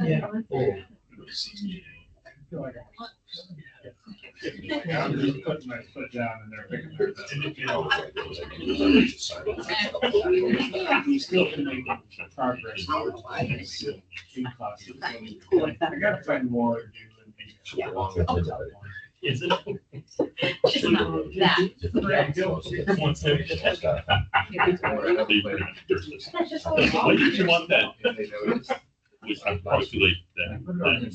Yeah. I'm just putting my foot down and they're picking their I'm still making progress. I gotta find more to do. Is it? Just not that. When did you want that? Was I postulate that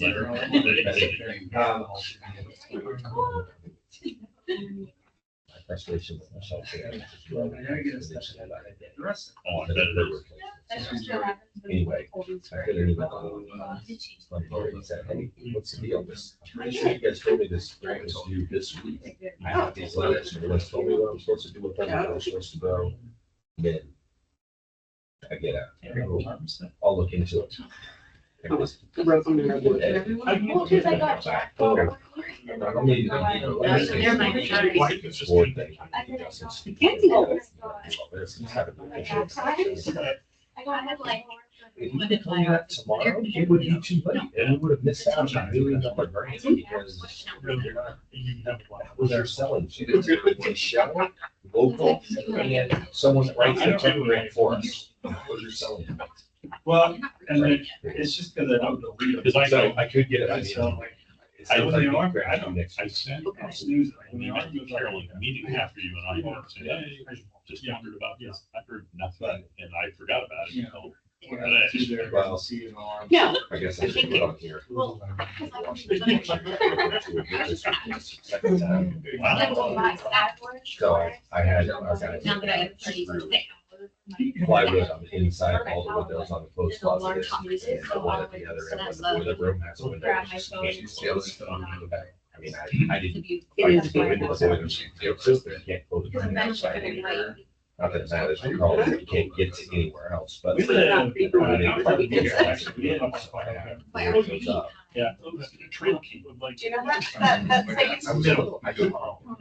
letter? My frustration with myself. I gotta get a session. The rest Oh, I bet it is. Anyway, I couldn't even. He said, hey, what's the deal? This, I'm pretty sure you guys told me this grant was due this week. I have these letters, and you guys told me what I'm supposed to do with them, I was supposed to go. Then I get out. I'll look into it. Well, because I got Jack. Oh. Not only do they need a license, Never mind. it's just board thing. I got like. If you had told me that tomorrow, it would be too late, and we would have missed out on doing the grant because they're not, they're selling. They shell, local, and someone that writes the tech grant for us. What you're selling. Well, and then it's just because I don't believe it. Because I So know, I could get it. I felt like, It's I not when like they we are, grant I you don't- next I week. sent I snooze. an email to Carolyn immediately after you and I said, hey, just wondered about this. I heard nothing and I forgot about it until When I went through there, Well, see it all. No. I guess I should put on here. Well, Second time. So I had our guy. now that I have studied sick. Plywood on the inside, all the windows on the closed closet, and the one at the other end of the boiler room has a window. Which just can't see the other stuff on the back. I mean, I didn't. It I go into the boiler, you can't close it from the outside anywhere. Not that it matters, you call it, you can't get to anywhere else, but. We live, Yeah. Trail keep would like. Do you know that site? I was a little, I don't know.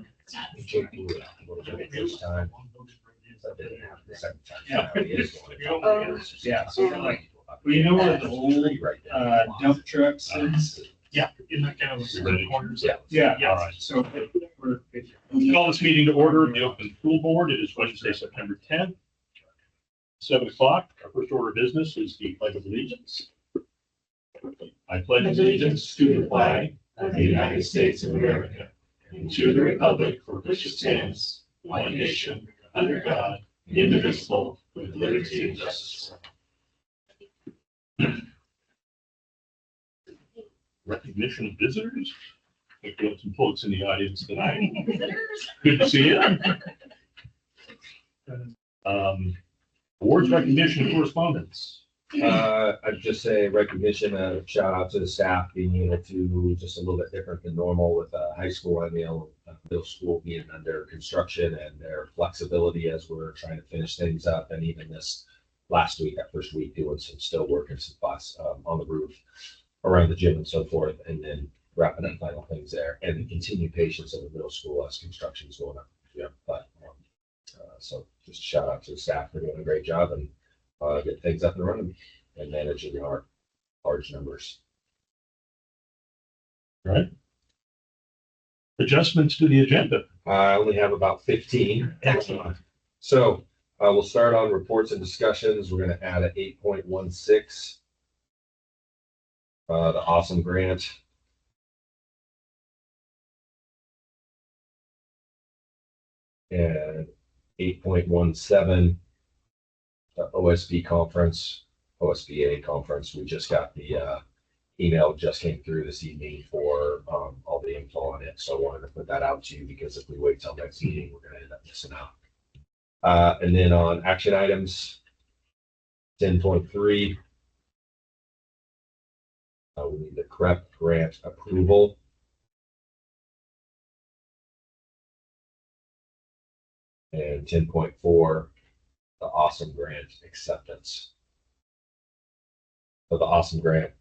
He choked me with a little bit the first time. That didn't happen the second time. Yeah. Now he is going. Yeah, so like, well, you know where the old, dump trucks is? Yeah, in that kind of the corners. Yeah. Yeah. All right. So we're. Call this meeting to order, the open school board. It is Wednesday, September 10th. 7:00. Our first order of business is the pledge of allegiance. I pledge allegiance to the flag of the United States of America and to the republic for which it stands, one nation, under God, indivisible, with liberty and justice for all. Recognition of visitors. We have some folks in the audience tonight. Good to see you. Awards recognition and correspondence. I'd just say recognition, shout out to the staff being able to, just a little bit different than normal with high school and middle school being under construction and their flexibility as we're trying to finish things up. And even this last week, that first week, doing some still work and some class on the roof around the gym and so forth. And then wrapping up final things there and the continued patience of the middle school as construction is going up. Yeah, platform. So just a shout out to the staff for doing a great job and get things up and running and managing our large numbers. Right. Adjustments to the agenda. I only have about 15. Excellent. So we'll start on reports and discussions. We're going to add an 8.16. The awesome grant. And 8.17. The OSBA conference. We just got the email just came through this evening for all the info on it. So I wanted to put that out to you because if we wait till next meeting, we're gonna end up missing out. And then on action items, 10.3. We need the CREP grant approval. And 10.4, the awesome grant acceptance. So the awesome grant,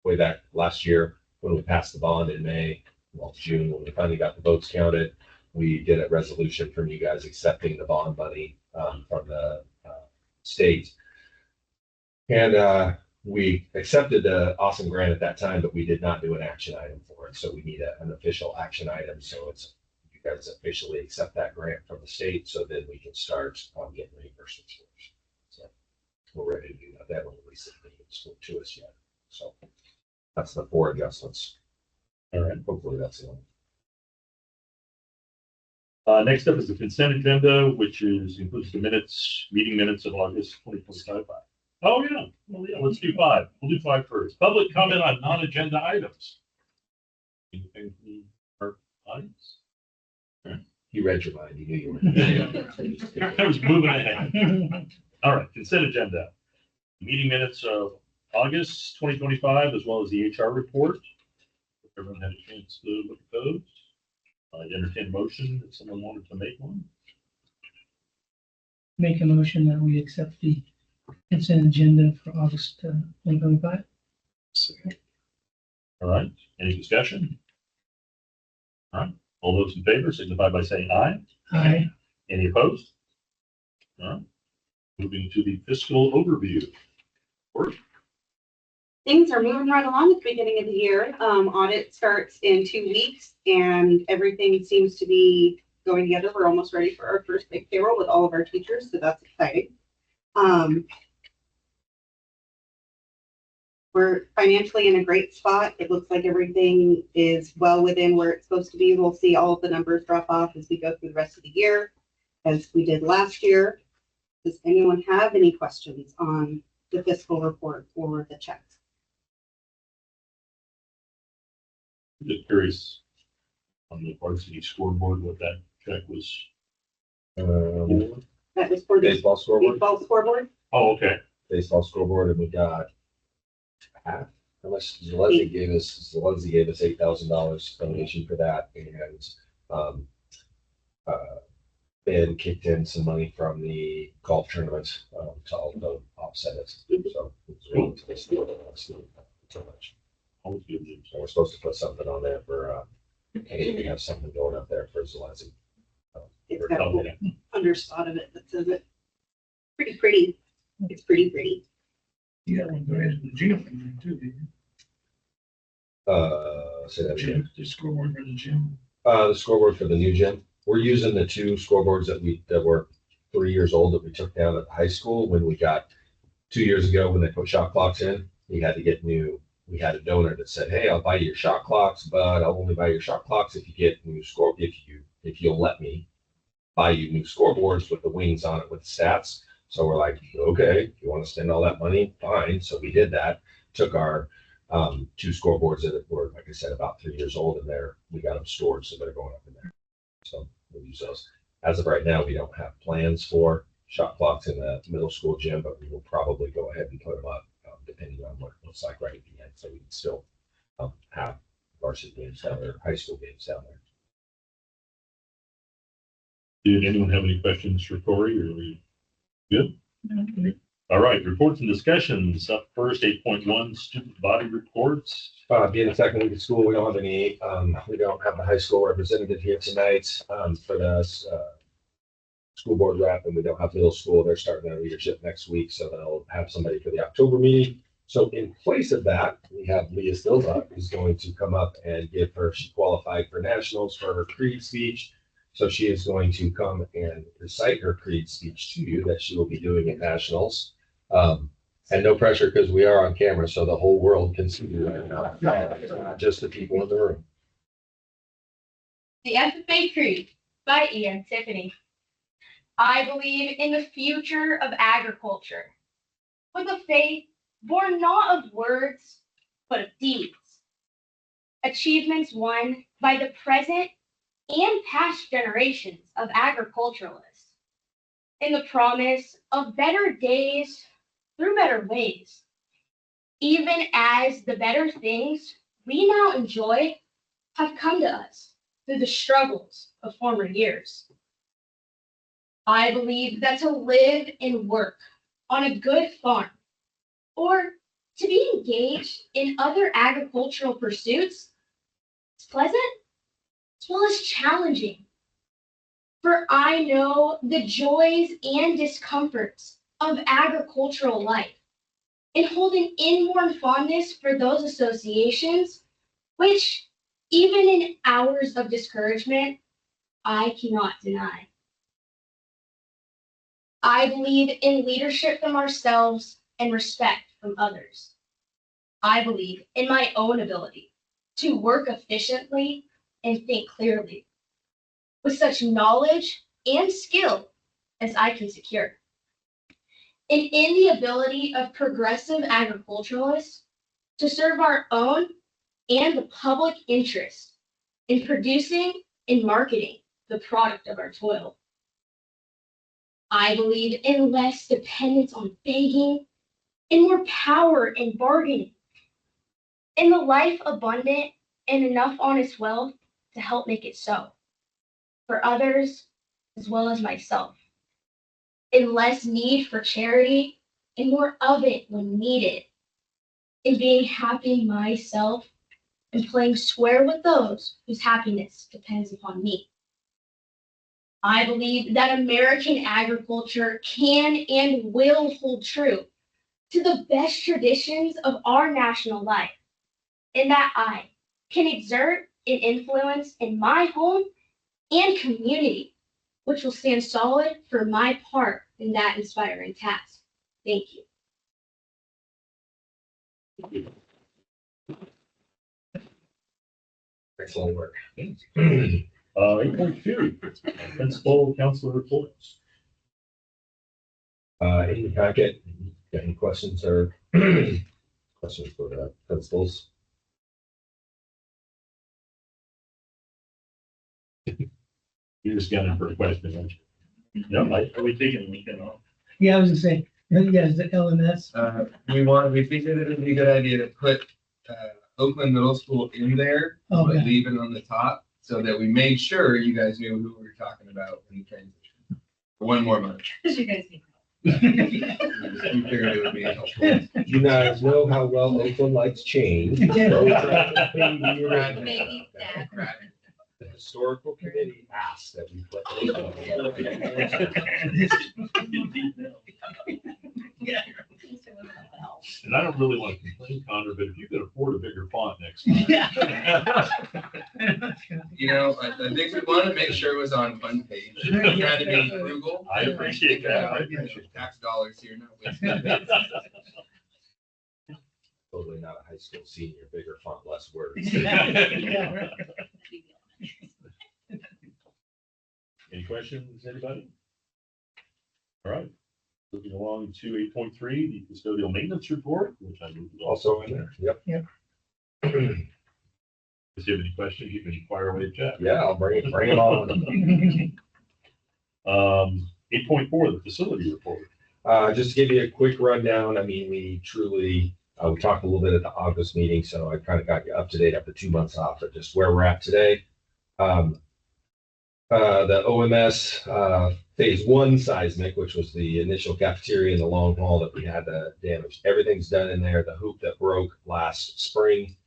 way back last year when we passed the bond in June, when we finally got the votes counted, we did a resolution from you guys accepting the bond money from the state. And we accepted the awesome grant at that time, but we did not do an action item for it. So we need an official action item. So it's, you guys officially accept that grant from the state, so then we can start getting reimbursements for it. So we're ready to do that. They haven't released it to us yet. So that's the 4 adjustments. All right. Hopefully that's the only. Next up is the consent agenda, which includes the meeting minutes of August 2025. Oh, yeah. Well, yeah, let's do 5. We'll do 5 first. Public comment on non-agenda items. Anything from our audience? He read your mind. He knew you were. I was moving ahead. All right, consent agenda. Meeting minutes of August 2025, as well as the HR report. If everyone had a chance to look at those. I entertain a motion if someone wanted to make one. Make a motion that we accept the consent agenda for August 2025. All right, any discussion? All right, all those in favor signify by saying aye. Aye. Any opposed? All right, moving to the fiscal overview. Work. Things are moving right along at the beginning of the year. Audit starts in 2 weeks and everything seems to be going together. We're almost ready for our first big payroll with all of our teachers, so that's exciting. We're financially in a great spot. It looks like everything is well within where it's supposed to be. We'll see all of the numbers drop off as we go through the rest of the year, as we did last year. Does anyone have any questions on the fiscal report or the checks? Just curious on the varsity scoreboard, what that check was. For. That was for the Baseball scoreboard. baseball scoreboard. Oh, okay. Baseball scoreboard, and we got half. How much Zelensky gave us? Zelensky gave us $8,000 donation for that, and Ben kicked in some money from the golf tournament to also offset it. So it's really so much. Always good news. So we're supposed to put something on there for. We have something going up there for Zelensky. It's got a little underspot of it that says it. Pretty pretty. It's pretty pretty. You got one going to the gym too, didn't Say that you? again. The scoreboard for the gym. The scoreboard for the new gym. We're using the 2 scoreboards that were 3 years old that we took down at the high school when we got 2 years ago when they put shot clocks in. We had to get new. We had a donor that said, "Hey, I'll buy you your shot clocks, but I'll only buy your shot clocks if you get new score. If you'll let me buy you new scoreboards with the wings on it with the stats." So we're like, "Okay, if you want to spend all that money, fine." So we did that. Took our 2 scoreboards that were, like I said, about 3 years old, and we got them stored, so they're going up in there. So we'll use those. As of right now, we don't have plans for shot clocks in the middle school gym, but we will probably go ahead and put them up, depending on what it looks like right at the end, so we can still have varsity games down there, high school games down there. Did anyone have any questions for Corey, or are we good? Okay. All right, reports and discussions. Up first, 8.1 student body reports. Being the second week of school, we don't have any, we don't have the high school representative here tonight for the school board rep, and we don't have middle school. They're starting their leadership next week, so they'll have somebody for the October meeting. So in place of that, we have Leah Silva, who's going to come up and she qualified for nationals for her creed speech. So she is going to come and recite her creed speech to you that she will be doing at nationals. And no pressure, because we are on camera, so the whole world can see you right now, not just the people in the room. The FFA Creed by Ian Tiffany. I believe in the future of agriculture, with a faith born not of words, but of deeds. Achievements won by the present and past generations of agriculturalists, in the promise of better days through better ways, even as the better things we now enjoy have come to us through the struggles of former years. I believe that to live and work on a good farm, or to be engaged in other agricultural pursuits, is pleasant as well as challenging. For I know the joys and discomforts of agricultural life, and hold an inborn fondness for those associations, which, even in hours of discouragement, I cannot deny. I believe in leadership from ourselves and respect from others. I believe in my own ability to work efficiently and think clearly with such knowledge and skill as I can secure. And in the ability of progressive agriculturalists to serve our own and the public interest in producing and marketing the product of our toil. I believe in less dependence on begging and more power in bargaining. In the life abundant and enough honest wealth to help make it so, for others as well as myself. In less need for charity and more of it when needed. In being happy myself and playing square with those whose happiness depends upon me. I believe that American agriculture can and will hold true to the best traditions of our national life, and that I can exert an influence in my home and community, which will stand solid for my part in that inspiring task. Thank you. Excellent work. 8.2, principal council reports. In your packet, got any questions or questions for the principals? You just got in for a question, aren't you? No, are we taking the weekend off? Yeah, I was gonna say, you guys, the LMS. We figured it would be a good idea to put Oakland Middle School in there, but Okay. leave it on the top so that we made sure you guys knew who we were talking about in the transition. For one more month. Because you guys need. We figured it would be helpful. You guys know how well Oakland likes change. So we're trying to pay the original. Maybe that. Right. The historical committee asked that we put Oakland. And I don't really want to complain, Connor, but if you could afford a bigger font next time. You know, I think we want to make sure it was on one page. We tried to be frugal. I appreciate that. I appreciate Tax dollars here, no. Totally not a high school senior, bigger font, less words. Any questions, anybody? All right, moving along to 8.3, the custodial maintenance report, which I believe is Also in there, yep. If you have any questions, you can fire away, Jack. Yeah, I'll bring it on. 8.4, the facility report. Just to give you a quick rundown, I mean, we truly, we talked a little bit at the August meeting, so I kind of got you up to date after 2 months off, but just where we're at today. The OMS phase 1 seismic, which was the initial cafeteria and the long hall that we had damaged. Everything's done in there. The hoop that broke last spring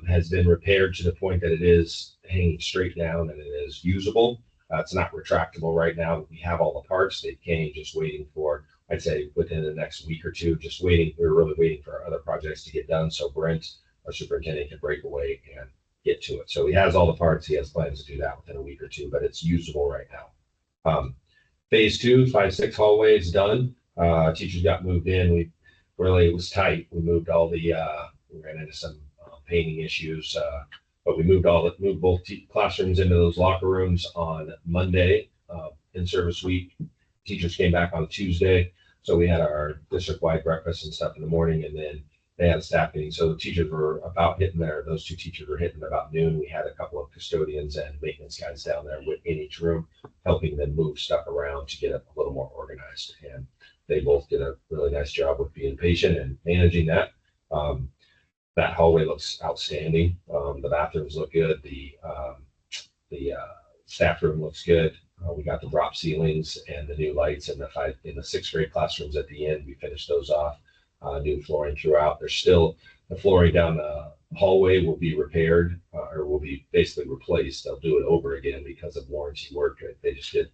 has been repaired to the point that it is hanging straight down and it is usable. It's not retractable right now. We have all the parts. They came just waiting for, I'd say within the next week or two, just waiting. We're really waiting for our other projects to get done. So Brent, our superintendent, can break away and get to it. So he has all the parts. He has plans to do that within a week or two, but it's usable right now. Phase 2, 5-6 hallways done. Teachers got moved in. It was tight. We moved all the, we ran into some painting issues, but we moved both classrooms into those locker rooms on Monday, in-service week. Teachers came back on Tuesday. So we had our district-wide breakfast and stuff in the morning, and then they had a staff meeting. So the teachers were about hitting there. Those 2 teachers were hitting about noon. We had a couple of custodians and maintenance guys down there in each room, helping them move stuff around to get it a little more organized. And they both did a really nice job with being patient and managing that. That hallway looks outstanding. The bathrooms look good. The staff room looks good. We got the drop ceilings and the new lights in the 6th grade classrooms at the end. We finished those off. New flooring throughout. There's still the flooring down the hallway will be repaired or will be basically replaced. They'll do it over again because of warranty work. They say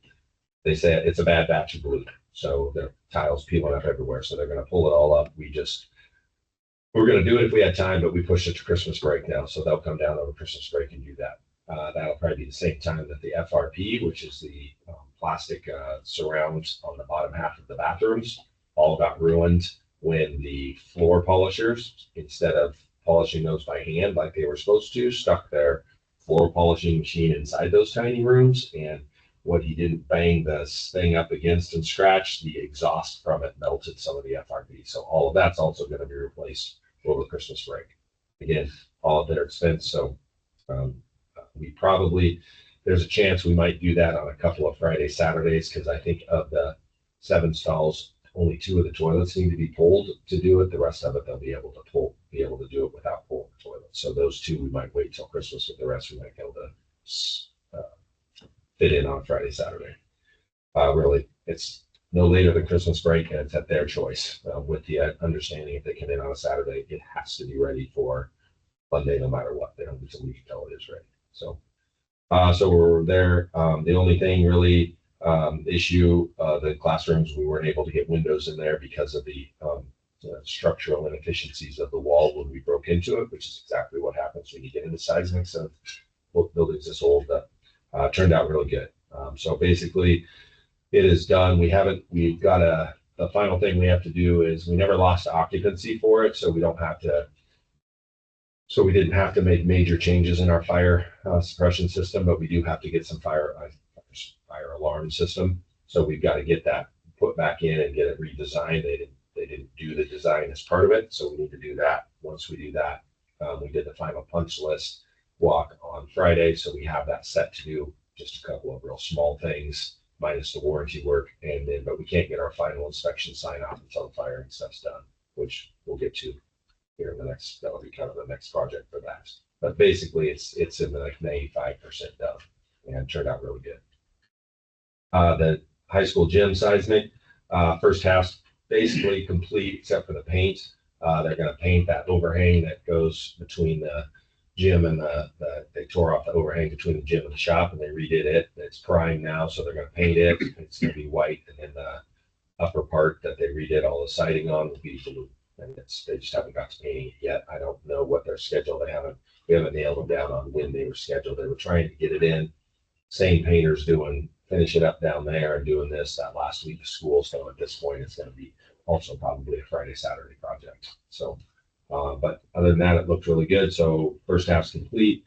it's a bad batch of glue. So the tiles peeling up everywhere. So they're going to pull it all up. We just We're gonna do it if we had time, but we pushed it to Christmas break now, so they'll come down over Christmas break and do that. That'll probably be the same time that the FRP, which is the plastic surrounds on the bottom half of the bathrooms, all got ruined when the floor polishers, instead of polishing those by hand like they were supposed to, stuck their floor polishing machine inside those tiny rooms. And what he didn't bang this thing up against and scratch, the exhaust from it melted some of the FRP. So all of that's also going to be replaced over Christmas break. Again, all at their expense. So we probably, there's a chance we might do that on a couple of Fridays, Saturdays, because I think of the 7 stalls, only 2 of the toilets need to be pulled to do it. The rest of it, they'll be able to do it without pulling the toilet. So those 2, we might wait till Christmas. With the rest, we might be able to fit in on Friday, Saturday. Really, it's no later than Christmas break, and it's at their choice. With the understanding, if they come in on a Saturday, it has to be ready for Monday, no matter what. They don't need to leave until it is ready. So, so we're there. The only thing really issue, the classrooms, we weren't able to get windows in there because of the structural inefficiencies of the wall when we broke into it, which is exactly what happens when you get into seismics of buildings this old. Turned out really good. So basically, it is done. We've got the final thing we have to do is we never lost occupancy for it, so we don't have to. So we didn't have to make major changes in our fire suppression system, but we do have to get some fire alarm system. So we've got to get that put back in and get it redesigned. They didn't do the design as part of it, so we need to do that. Once we do that, we did the final punch list walk on Friday, so we have that set to do. Just a couple of real small things minus the warranty work, and then but we can't get our final inspection sign off until the firing stuff's done, which we'll get to here in the next. That'll be kind of the next project for that. But basically, it's in the like 95% done, and turned out really good. The high school gym seismic, first half basically complete except for the paint. They're going to paint that overhang that goes between the gym and they tore off the overhang between the gym and the shop, and they redid it. It's primed now, so they're going to paint it. It's going to be white, and then the upper part that they redid all the siding on will be blue. And they just haven't got to painting it yet. I don't know what their schedule. We haven't nailed them down on when they were scheduled. They were trying to get it in. Same painters finish it up down there and doing this that last week of school. So at this point, it's going to be also probably a Friday, Saturday project. So, but other than that, it looked really good. So first half's complete,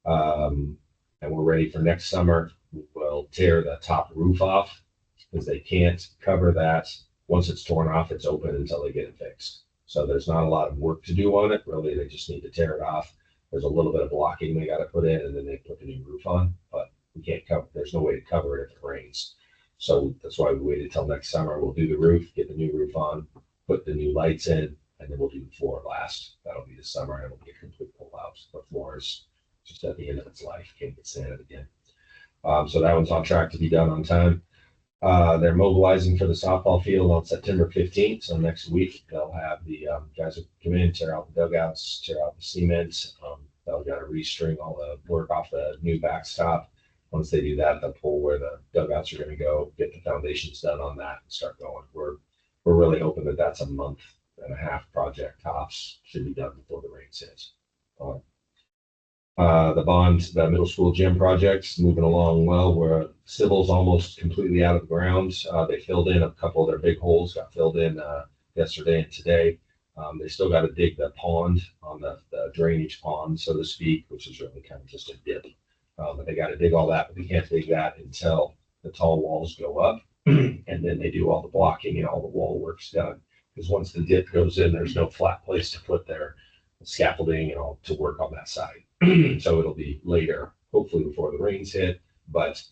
and we're ready for next summer. We'll tear the top roof off because they can't cover that. Once it's torn off, it's open until they get it fixed. So there's not a lot of work to do on it. Really, they just need to tear it off. There's a little bit of blocking they got to put in, and then they put the new roof on. But we can't cover. There's no way to cover it if it rains. So that's why we waited till next summer. We'll do the roof, get the new roof on, put the new lights in, and then we'll do the floor last. That'll be the summer, and it'll be a complete pull out. The floor is just at the end of its life. Can't get sanded again. So that one's on track to be done on time. They're mobilizing for the softball field on September 15th. So next week they'll have the guys come in, tear out the dugouts, tear out the cement. They'll got to restring all the work off the new backstop. Once they do that, they'll pull where the dugouts are going to go, get the foundations done on that, and start going. We're really hoping that that's a month and a half project tops. Should be done before the rain hits. The middle school gym project's moving along well. Where civil's almost completely out of the ground. They filled in a couple of their big holes, got filled in yesterday and today. They still got to dig the pond on the drainage pond, so to speak, which is really kind of just a dip. But they got to dig all that, but they can't dig that until the tall walls go up, and then they do all the blocking and all the wall work's done. Because once the dip goes in, there's no flat place to put their scaffolding and all to work on that side. So it'll be later, hopefully before the rains hit, but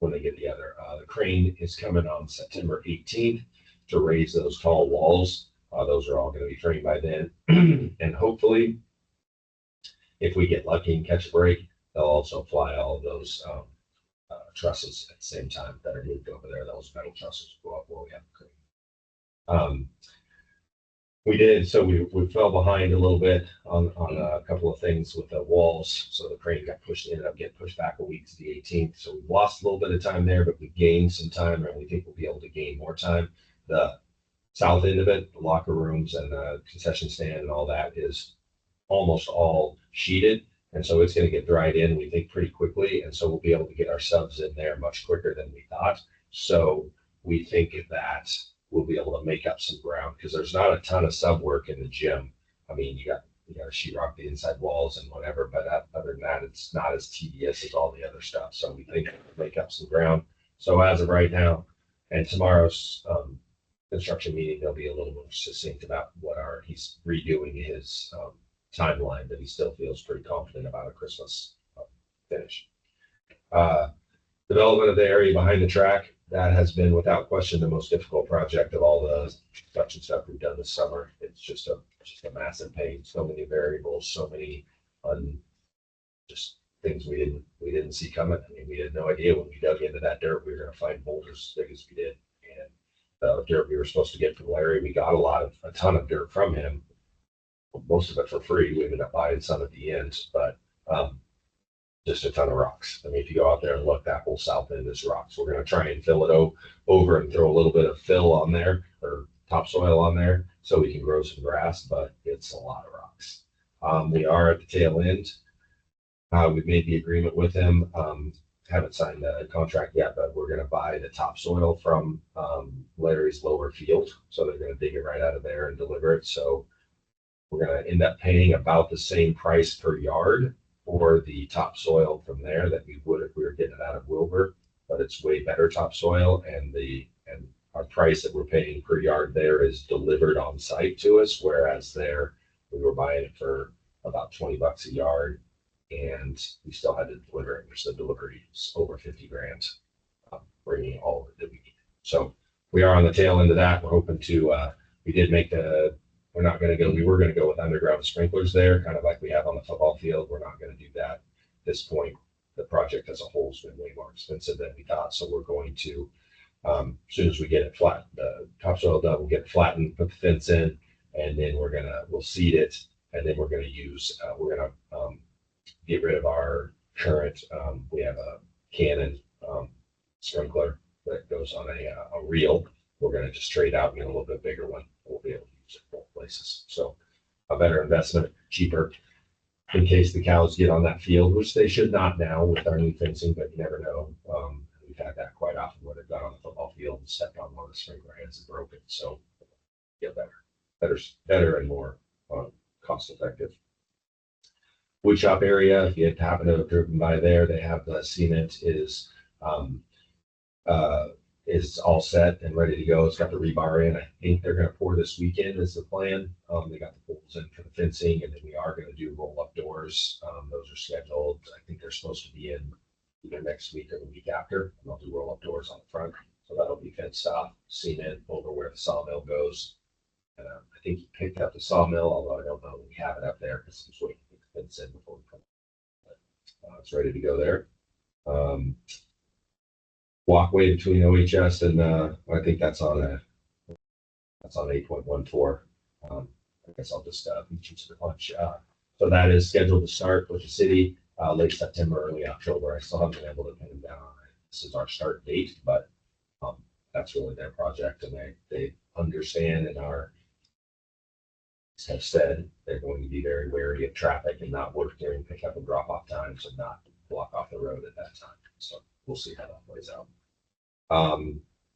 when they get together. The crane is coming on September 18th to raise those tall walls. Those are all going to be framed by then. And hopefully, if we get lucky and catch a break, they'll also fly all of those trusses at the same time that are moved over there. Those metal trusses go up where we have the crane. We did, so we fell behind a little bit on a couple of things with the walls. So the crane ended up getting pushed back a week to the 18th. So we lost a little bit of time there, but we gained some time, and we think we'll be able to gain more time. The south end of it, the locker rooms and the concession stand and all that is almost all sheeted. And so it's gonna get dried in, we think, pretty quickly. And so we'll be able to get our subs in there much quicker than we thought. So we think that we'll be able to make up some ground because there's not a ton of sub work in the gym. I mean, you got to sheetrock the inside walls and whatever, but other than that, it's not as tedious as all the other stuff. So we think we'll make up some ground. So as of right now, and tomorrow's construction meeting, they'll be a little more succinct about he's redoing his timeline, but he still feels pretty confident about a Christmas finish. Development of the area behind the track, that has been without question the most difficult project of all the construction stuff we've done this summer. It's just a massive pain, so many variables, so many just things we didn't see coming. I mean, we had no idea when we dug into that dirt, we were gonna find boulders as big as we did. And the dirt we were supposed to get from Larry, we got a ton of dirt from him, most of it for free. We ended up buying some at the end, but just a ton of rocks. I mean, if you go out there and look, that whole south end is rocks. We're going to try and fill it over and throw a little bit of fill on there or topsoil on there so we can grow some grass, but it's a lot of rocks. We are at the tail end. We've made the agreement with him. Haven't signed the contract yet, but we're going to buy the topsoil from Larry's lower field. So they're going to dig it right out of there and deliver it. So we're going to end up paying about the same price per yard for the topsoil from there that we would if we were getting it out of Wilbur, but it's way better topsoil, and our price that we're paying per yard there is delivered on site to us, whereas there we were buying it for about $20 a yard, and we still had to deliver it, which the delivery is over 50 grand, bringing all of it that we need. So we are on the tail end of that. We're hoping to. We were going to go with underground sprinklers there, kind of like we have on the football field. We're not going to do that at this point. The project as a whole has been way more expensive than we thought. So we're going to, as soon as we get it flat, the topsoil done, we'll get it flattened, put the fence in, and then we'll seed it. And then we're going to get rid of our current, we have a Canon sprinkler that goes on a reel. We're going to just trade out and get a little bit bigger one. We'll be able to use it both places. So a better investment, cheaper, in case the cows get on that field, which they should not now with our new fencing, but you never know. We've had that quite often where they've got on the football field and stepped on one of the sprinkler heads and broke it. So get better and more cost effective. Woodshop area, if you happen to have driven by there, they have the cement is all set and ready to go. It's got the rebar in. I think they're going to pour this weekend is the plan. They got the poles in for the fencing, and then we are going to do roll-up doors. Those are scheduled. I think they're supposed to be in either next week or the week after. And they'll do roll-up doors on the front. So that'll be fenced off, cement over where the sawmill goes. And I think he picked up the sawmill, although I don't know when we have it up there because he's waiting to get the fence in before we come. But it's ready to go there. Walkway between OHS and I think that's on 8.14. I guess I'll just beat you to the punch. So that is scheduled to start with the city late September, early October. I still haven't been able to pin them down on it. This is our start date, but that's really their project, and they understand and have said they're going to be very wary of traffic and not work during pickup and drop off times and not block off the road at that time. So we'll see how that plays out.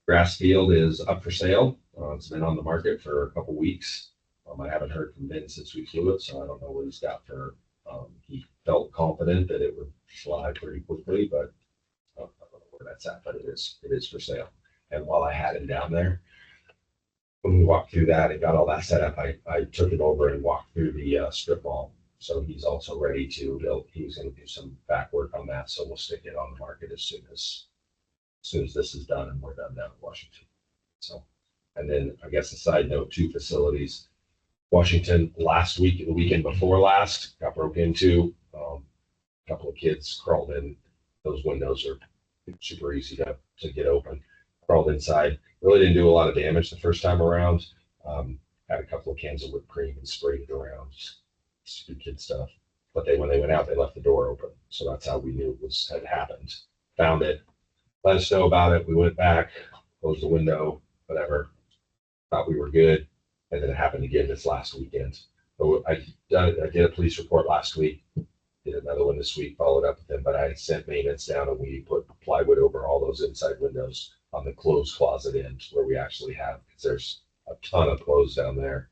Grass field is up for sale. It's been on the market for a couple weeks. I haven't heard from Ben since we flew it, so I don't know what he's got for. He felt confident that it would fly pretty quickly, but I don't know where that's at. But it is for sale. And while I had him down there, when we walked through that and got all that set up, I took it over and walked through the strip mall. So he's also ready to build. He's going to do some back work on that. So we'll stick it on the market as soon as this is done and we're done down in Washington. So, and then I guess a side note, 2 facilities. Washington last week, the weekend before last, got broke into. A couple of kids crawled in. Those windows are super easy to get open. Crawled inside. Really didn't do a lot of damage the first time around. Had a couple of cans of whipped cream and sprayed it around. Stupid kid stuff. But when they went out, they left the door open. So that's how we knew it had happened. Found it. Let us know about it. We went back, closed the window, whatever. thought we were good. And then it happened again this last weekend. So I did a police report last week, did another one this week, followed up with them, but I sent maintenance down and we put plywood over all those inside windows on the clothes closet end where we actually have, because there's a ton of clothes down there.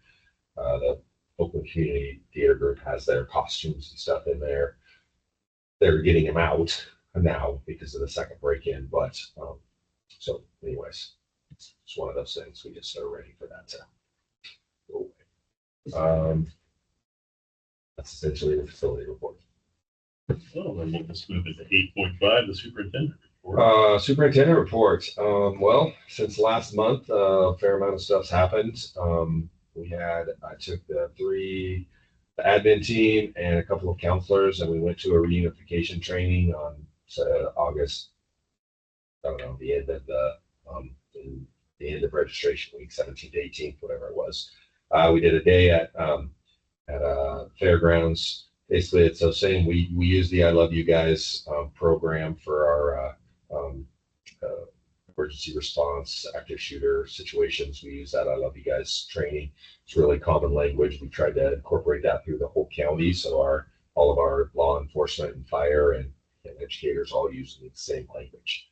The Oakland Community Theater Group has their costumes and stuff in there. They're getting them out now because of the second break-in, but so anyways, it's one of those things. We just are ready for that to go away. That's essentially the facility report. Well, then we'll just move into 8.5, the superintendent report. Superintendent report. Well, since last month, a fair amount of stuff's happened. I took the admin team and a couple of counselors, and we went to a reunification training on August. I don't know, the end of registration week, 17th, 18th, whatever it was. We did a day at fairgrounds. Basically, it's the same. We use the I Love You Guys program for our emergency response, active shooter situations. We use that I Love You Guys training. It's really common language. We tried to incorporate that through the whole county, so all of our law enforcement and fire and educators all using the same language.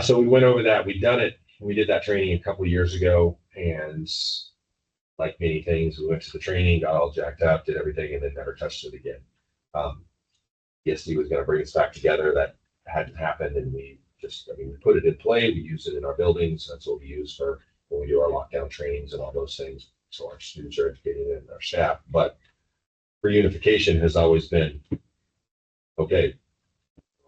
So we went over that. We did that training a couple of years ago, and like many things, we went to the training, got all jacked up, did everything, and then never touched it again. ESD was going to bring us back together. That hadn't happened, and we put it in play. We use it in our buildings. That's what we use for when we do our lockdown trainings and all those things. So our students are educated and our staff. But reunification has always been, okay,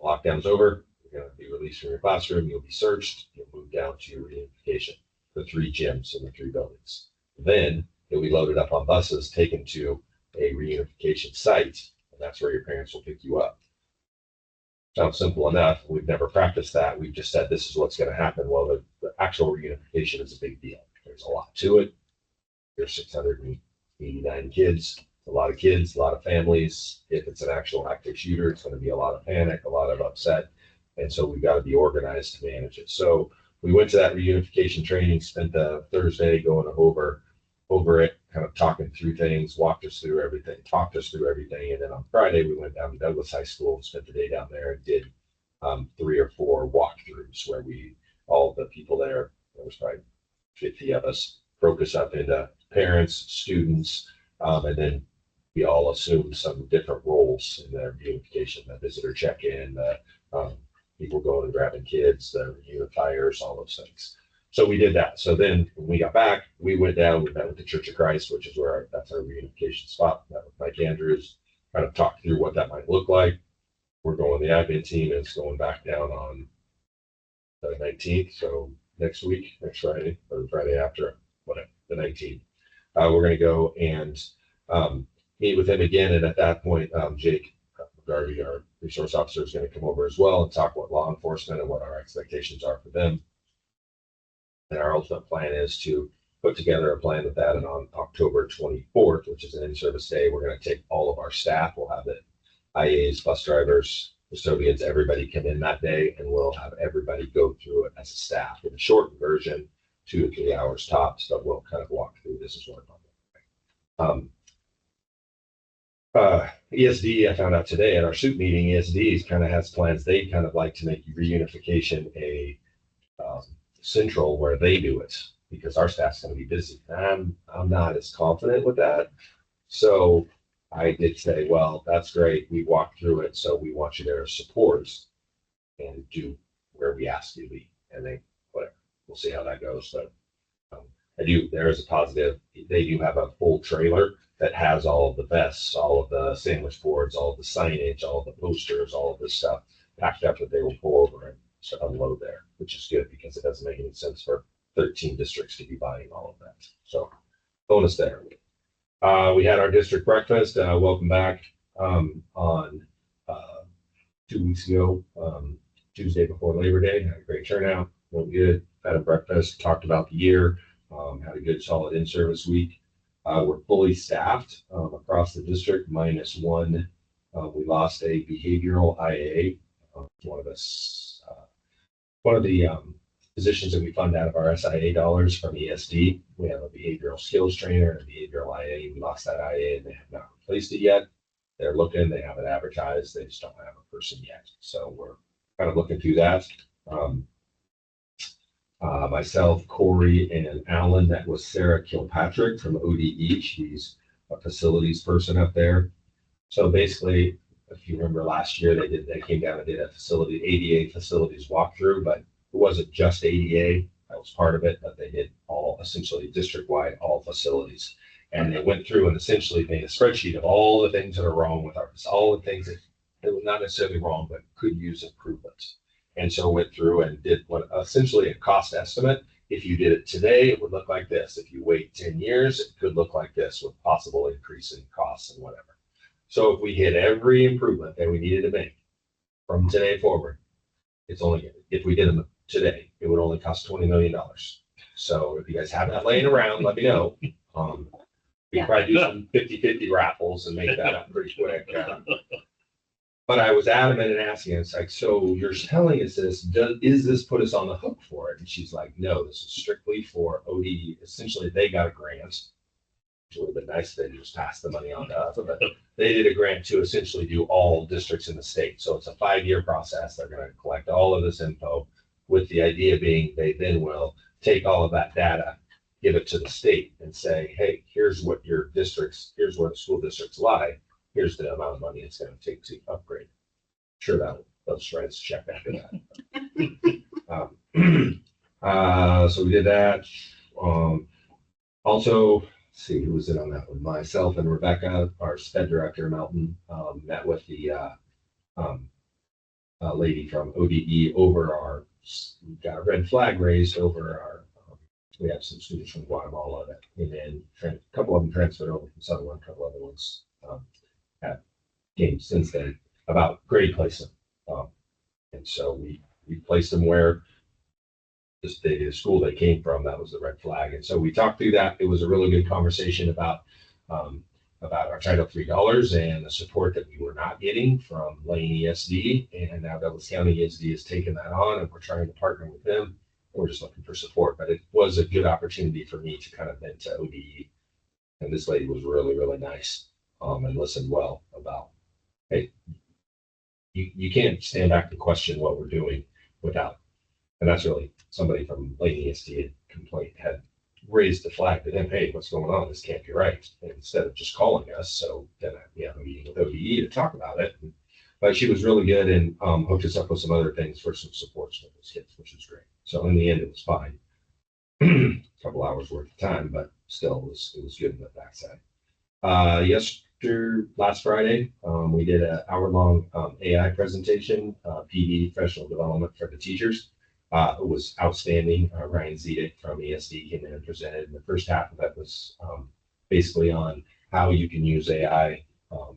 lockdown's over. You're going to be released from your classroom. You'll be searched. You'll move down to your reunification, the 3 gyms and the 3 buildings. Then you'll be loaded up on buses, taken to a reunification site, and that's where your parents will pick you up. Sounds simple enough. We've never practiced that. We've just said this is what's going to happen. Well, the actual reunification is a big deal. There's a lot to it. There's 689 kids, a lot of kids, a lot of families. If it's an actual active shooter, it's going to be a lot of panic, a lot of upset. And so we've got to be organized to manage it. So we went to that reunification training, spent the Thursday going over it, kind of talking through things, talked us through everything. And then on Friday, we went down to Douglas High School and spent the day down there and did 3 or 4 walkthroughs where all the people there was probably 50 of us, broke us up into parents, students, and then we all assumed some different roles in the reunification, the visitor check-in, the people going and grabbing kids, the reunifiers, all those things. So we did that. So then when we got back, we went down, we met with the Church of Christ, which is that's our reunification spot. Met with Mike Andrews, kind of talked through what that might look like. We're going, the admin team is going back down on the 19th. So next Friday, or the Friday after, whatever, the 19th. We're going to go and meet with him again. And at that point, Jake Garvey, our resource officer, is going to come over as well and talk about law enforcement and what our expectations are for them. And our ultimate plan is to put together a plan with that. And on October 24th, which is an in-service day, we're going to take all of our staff. We'll have the IAs, bus drivers, custodians, everybody come in that day, and we'll have everybody go through it as a staff in a shortened version, 2 to 3 hours tops, but we'll kind of walk through this is what I'm ESD, I found out today at our SUIT meeting, ESD kind of has plans. They kind of like to make reunification a central where they do it because our staff's going to be busy. I'm not as confident with that. So I did say, well, that's great. We walked through it. So we want you there to support and do where we asked you to be. And they, whatever, we'll see how that goes. But there is a positive. They do have a full trailer that has all of the vests, all of the sandwich boards, all of the signage, all of the posters, all of this stuff packed up that they will pull over and unload there, which is good because it doesn't make any sense for 13 districts to be buying all of that. So bonus there. We had our district breakfast. Welcome back on 2 weeks ago, Tuesday before Labor Day. Had a great turnout. Went good. Had a breakfast. Talked about the year. Had a good solid in-service week. We're fully staffed across the district, minus one. We lost a behavioral IA. One of the positions that we fund out of our SIA dollars from ESD. We have a behavioral skills trainer and a behavioral IA. We lost that IA and they have not replaced it yet. They're looking, they have it advertised, they just don't have a person yet. So we're kind of looking through that. Myself, Corey, and Alan, that was Sarah Kilpatrick from ODE. She's a facilities person up there. So basically, if you remember last year, they came down and did a facility, ADA facilities walkthrough, but it wasn't just ADA, that was part of it, but they did all essentially district-wide, all facilities. And they went through and essentially made a spreadsheet of all the things that are wrong with our, all the things that were not necessarily wrong, but could use improvements. And so went through and did what essentially a cost estimate. If you did it today, it would look like this. If you wait 10 years, it could look like this with possible increase in costs and whatever. So if we hit every improvement that we needed to make from today forward, it's only, if we did them today, it would only cost $20 million. So if you guys have that laying around, let me know. We Yeah. probably do some 50-50 raffles and make that up pretty quick. But I was adamant in asking, it's like, so you're telling us this, is this put us on the hook for it? And she's like, no, this is strictly for ODE. Essentially, they got a grant. It would have been nice if they just passed the money on to us, but they did a grant to essentially do all districts in the state. So it's a 5-year process. They're going to collect all of this info with the idea being they then will take all of that data, give it to the state and say, hey, here's what your districts, here's where the school districts lie. Here's the amount of money it's going to take to upgrade. Sure, those shreds check after that. So we did that. Also, let's see who was in on that one. Myself and Rebecca, our SPED director, Melton, met with the lady from ODE over our, we got a red flag raised over our. We have some students from Guatemala that came in. A couple of them transferred over from Sutherland. A couple other ones have came since then about grade placement. And so we placed them where the school they came from, that was the red flag. And so we talked through that. It was a really good conversation about our Title III dollars and the support that we were not getting from Lane ESD. And now Douglas County ESD has taken that on and we're trying to partner with them. We're just looking for support, but it was a good opportunity for me to kind of vent to ODE. And this lady was really, really nice and listened well about, hey, you can't stand back to question what we're doing without, and that's really somebody from Lane ESD had raised the flag to them, hey, what's going on? This can't be right. And instead of just calling us. So then we have a meeting with ODE to talk about it. But she was really good and hooked us up with some other things for some supports with those kids, which was great. So in the end, it was fine. A couple hours worth of time, but still it was good in the backside. Last Friday, we did an hour-long AI presentation, PD, professional development for the teachers. It was outstanding. Ryan Zedek from ESD came in and presented. And the first half of that was basically on how you can use AI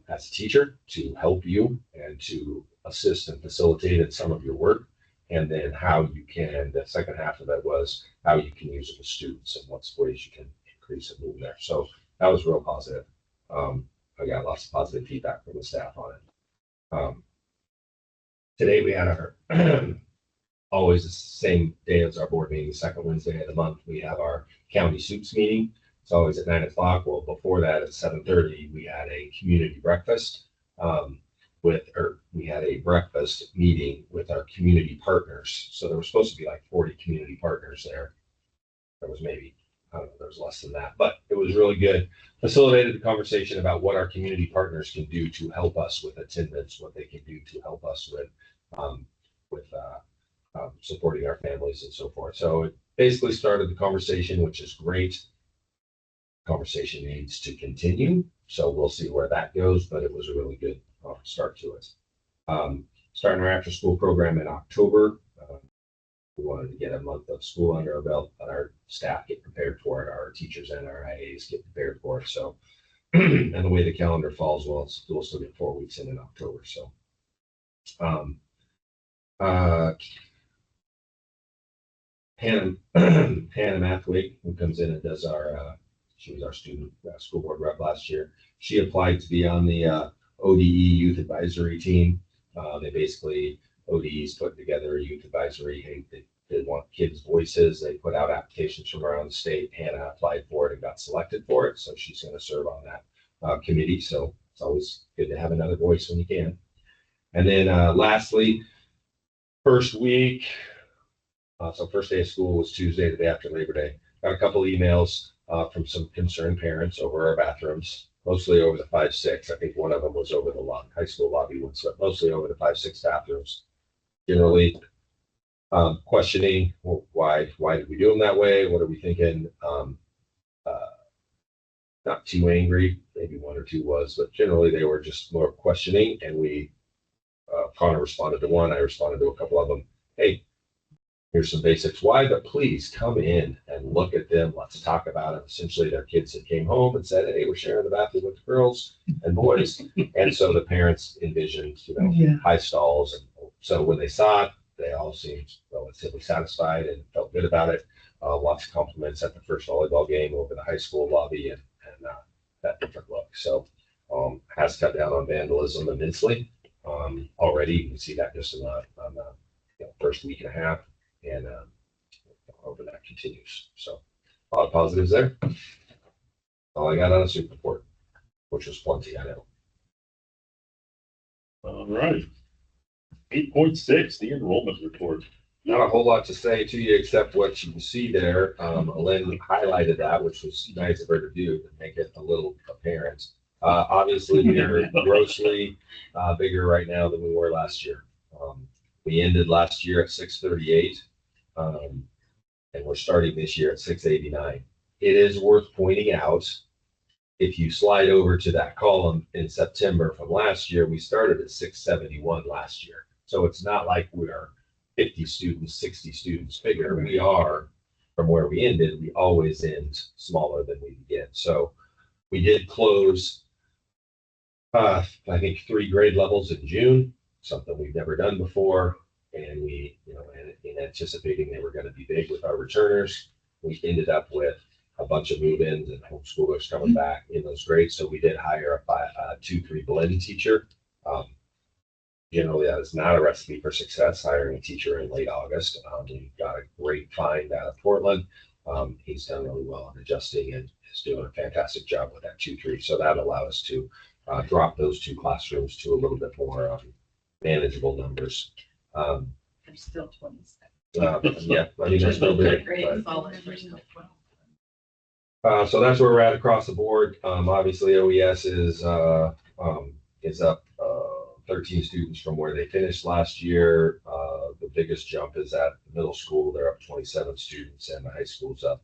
as a teacher to help you and to assist and facilitate in some of your work. And then how you can, the second half of that was how you can use it with students and what ways you can increase and move there. So that was real positive. I got lots of positive feedback from the staff on it. Today we had our, always the same day as our board meeting, the second Wednesday of the month, we have our county soups meeting. It's always at 9 o'clock. Well, before that at 7:30, we had a community breakfast we had a breakfast meeting with our community partners. So there was supposed to be like 40 community partners there. There was maybe, I don't know, there was less than that, but it was really good. Facilitated the conversation about what our community partners can do to help us with attendance, what they can do to help us with supporting our families and so forth. So it basically started the conversation, which is great. Conversation needs to continue. So we'll see where that goes, but it was a really good start to it. Starting our after school program in October. We wanted to get a month of school under our belt, let our staff get prepared for it, our teachers and our IAs get prepared for it. So, and the way the calendar falls, well, we'll still get 4 weeks in October. So, Hannah Mathwig, who comes in and does our, she was our student school board rep last year. She applied to be on the ODE youth advisory team. They basically, ODE's put together a youth advisory. Hey, They want kids' voices. They put out applications from around the state. Hannah applied for it and got selected for it. So she's going to serve on that committee. So it's always good to have another voice when you can. And then lastly, first week, so first day of school was Tuesday, the day after Labor Day. Got a couple emails from some concerned parents over our bathrooms, mostly over the 5-6. I think one of them was over the high school lobby ones, but mostly over the 5-6 bathrooms. Generally questioning, well, why did we do them that way? What are we thinking? Not too angry, maybe one or two was, but generally they were just more questioning. And we, Connor responded to one, I responded to a couple of them. Hey, here's some basics. Why? But please come in and look at them. Let's talk about it. Essentially, their kids that came home and said, hey, we're sharing the bathroom with the girls and boys. And so the parents envisioned, Yeah. high stalls. And so when they saw it, they all seemed relatively satisfied and felt good about it. Lots of compliments at the first volleyball game over the high school lobby and that different look. So has cut down on vandalism immensely. Already, you can see that just in the first week and a half. And hoping that continues. So a lot of positives there. All I got on a soup report, which was plenty, I know. All right. 8.6, the enrollment report. Not a whole lot to say to you except what you can see there. Lynn highlighted that, which was nice of her to do to make it a little apparent. Obviously, we're grossly bigger right now than we were last year. We ended last year at 638. And we're starting this year at 689. It is worth pointing out, if you slide over to that column in September from last year, we started at 671 last year. So it's not like we're 50 students, 60 students bigger. We are, from where we ended, we always end smaller than we begin. So we did close, I think 3 grade levels in June, something we've never done before. And we, in anticipating they were going to be big with our returners, we ended up with a bunch of move-ins and homeschoolers coming back in those grades. So we did hire a 2-3 blend teacher. Generally, that is not a recipe for success, hiring a teacher in late August. We got a great find out of Portland. He's done really well in adjusting and is doing a fantastic job with that 2-3. So that allowed us to drop those 2 classrooms to a little bit more manageable numbers. There's still 27. Yeah, I mean, there's no big. Great, solid, there's still 12. So that's where we're at across the board. Obviously, OES is up 13 students from where they finished last year. The biggest jump is at the middle school. They're up 27 students, and the high school's up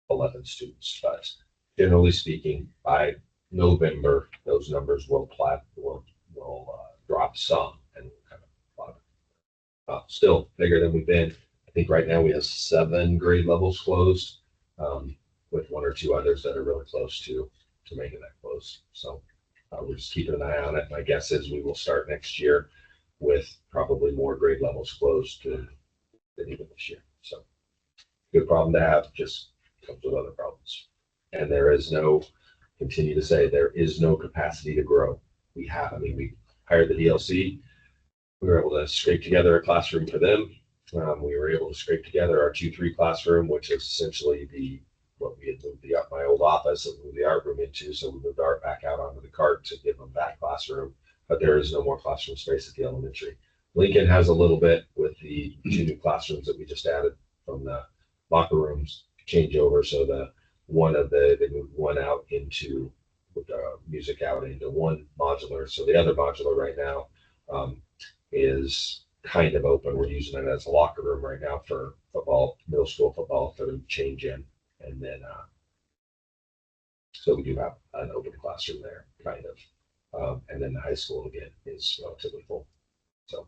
11 students. But generally speaking, by November, those numbers will drop some and kind of still bigger than we've been. I think right now we have 7 grade levels closed, with 1 or 2 others that are really close to making that close. So we're just keeping an eye on it. My guess is we will start next year with probably more grade levels closed than even this year. So good problem to have, just comes with other problems. And continue to say, there is no capacity to grow. We hired the DLC. We were able to scrape together a classroom for them. We were able to scrape together our 2-3 classroom, which is essentially what we had moved my old office and moved the art room into. So we moved art back out onto the cart to give them that classroom, but there is no more classroom space at the elementary. Lincoln has a little bit with the 2 new classrooms that we just added from the locker rooms change over. So they moved one out into with music out into one modular. So the other modular right now is kind of open. We're using it as a locker room right now for football, middle school football, for change in. And then, so we do have an open classroom there, kind of. And then the high school, again, is relatively full. So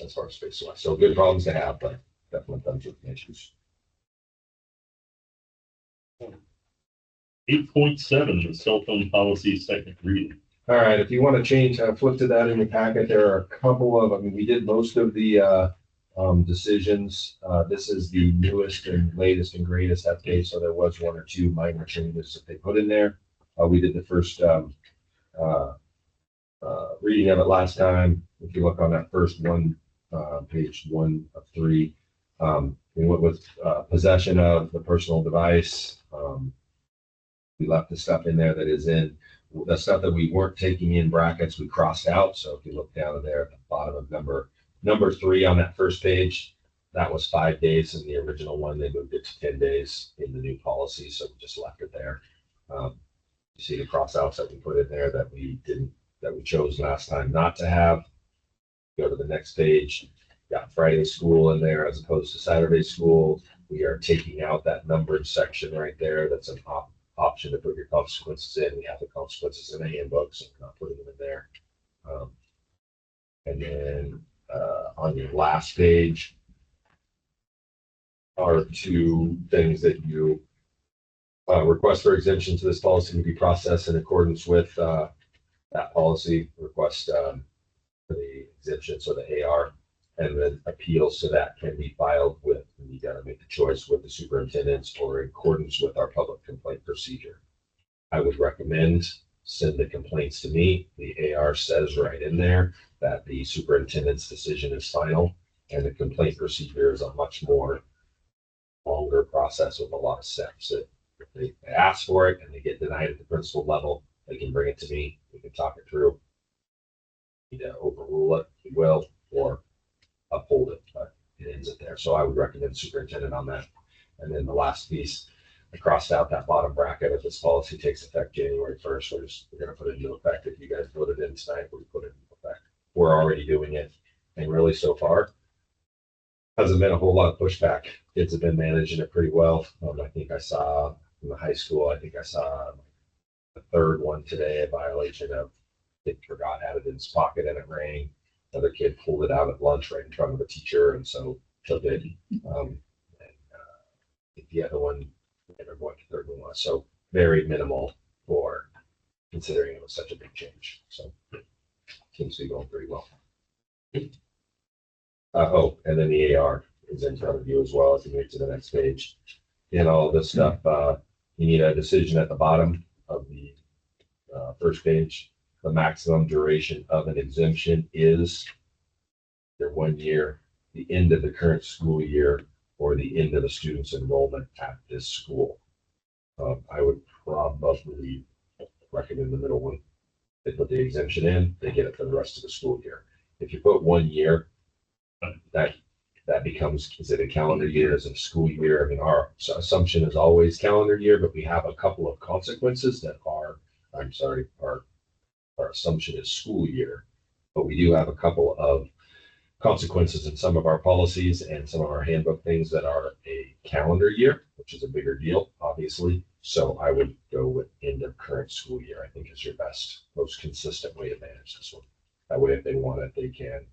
as far as space wise, so good problems to have, but definitely comes with issues. 8.7, the cell phone policy second reading. All right, if you want to change, flip to that in your packet, there are a couple of, we did most of the decisions. This is the newest and latest and greatest update, so there was 1 or 2 minor changes that they put in there. We did the first reading of it last time. If you look on that first one page 1 of 3. We went with possession of the personal device. We left the stuff in there that is in the stuff that we weren't taking in brackets. We crossed out. So if you look down there at the bottom of number 3 on that first page, that was 5 days in the original one. They moved it to 10 days in the new policy, so we just left it there. You see the crossouts that we put in there that we chose last time not to have. Go to the next page. Got Friday school in there as opposed to Saturday school. We are taking out that numbered section right there. That's an option to put your consequences in. We have the consequences in the handbook, so we're not putting them in there. And then on your last page are 2 things that you request for exemption to this policy to be processed in accordance with that policy. Request for the exemption, so the AR, and then appeals to that can be filed with, and you got to make the choice with the superintendents or in accordance with our public complaint procedure. I would recommend send the complaints to me. The AR says right in there that the superintendent's decision is final, and the complaint procedure is a much more longer process with a lot of steps. If they ask for it and they get denied at the principal level, they can bring it to me. We can talk it through. Either overrule it, we will, or uphold it, but it ends it there. So I would recommend superintendent on that. And then the last piece, I crossed out that bottom bracket. If this policy takes effect January 1st, we're going to put it into effect. If you guys voted in tonight, we put it into effect. We're already doing it. And really so far, hasn't been a whole lot of pushback. Kids have been managing it pretty well. I think I saw in the high school, I saw the 3rd one today, a violation of kid forgot, had it in his pocket and it rang. Another kid pulled it out at lunch right in front of the teacher, and so took it. The other one, never going to 3rd one was. So very minimal for considering it was such a big change. So seems to be going pretty well. And then the AR is in front of you as well as you move to the next page. And all this stuff, you need a decision at the bottom of the first page. The maximum duration of an exemption is either 1 year, the end of the current school year, or the end of the student's enrollment at this school. I would probably recommend the middle one. They put the exemption in, they get it for the rest of the school year. If you put 1 year, that becomes, is it a calendar year, is it a school year? I mean, our assumption is always calendar year, but we have a couple of consequences that are, our assumption is school year, but we do have a couple of consequences in some of our policies and some of our handbook things that are a calendar year, which is a bigger deal, obviously. So I would go with end of current school year, I think is your best, most consistent way to manage this one. That way, if they want it, they can.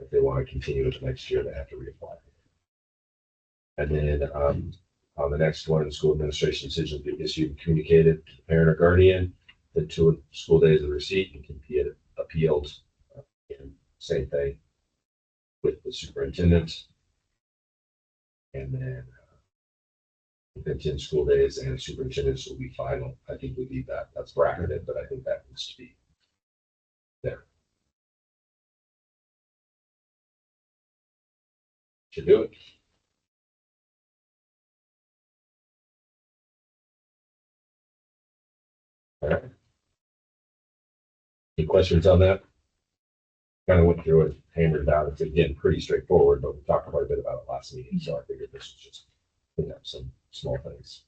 If they want to continue it the next year, they have to reapply. And then on the next one, the school administration decision to be issued and communicated to the parent or guardian. The 2 school days of receipt and can be appealed. And same thing with the superintendent. And then within 10 school days and superintendents will be final. I think we need that. That's bracketed, but I think that needs to be there. Should do it. All right. Any questions on that? Kind of went through it, hammered it out. It's again pretty straightforward, but we talked quite a bit about it last meeting, so I figured this was just clean up some small things.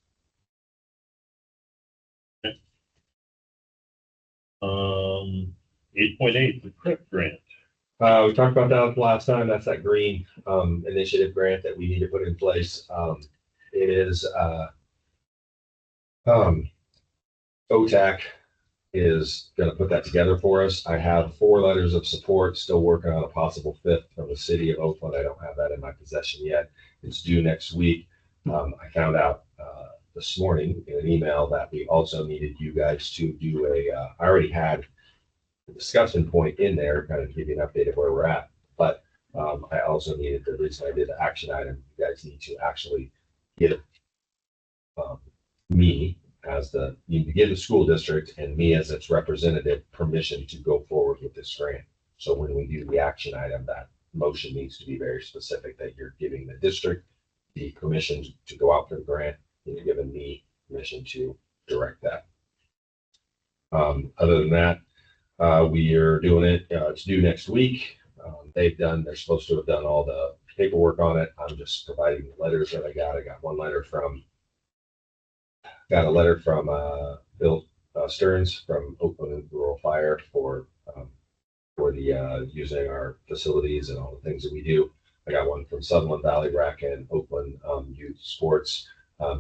8.8, the CRIP grant. We talked about that last time. That's that green initiative grant that we need to put in place. It is OTAC is going to put that together for us. I have 4 letters of support, still working on a possible 5th from the city of Oakland. I don't have that in my possession yet. It's due next week. I found out this morning in an email that we also needed you guys to do I already had the discussion point in there, kind of give you an update of where we're at. But I also needed, the reason I did the action item, you guys need to actually give me as you need to give the school district and me as its representative permission to go forward with this grant. So when we do the action item, that motion needs to be very specific that you're giving the district the permission to go out for the grant, and you're giving me permission to direct that. Other than that, we are doing it, it's due next week. They're supposed to have done all the paperwork on it. I'm just providing the letters that I got. I got a letter from Bill Stearns from Oakland Rural Fire for the using our facilities and all the things that we do. I got one from Sutherland Valley Rec and Oakland Youth Sports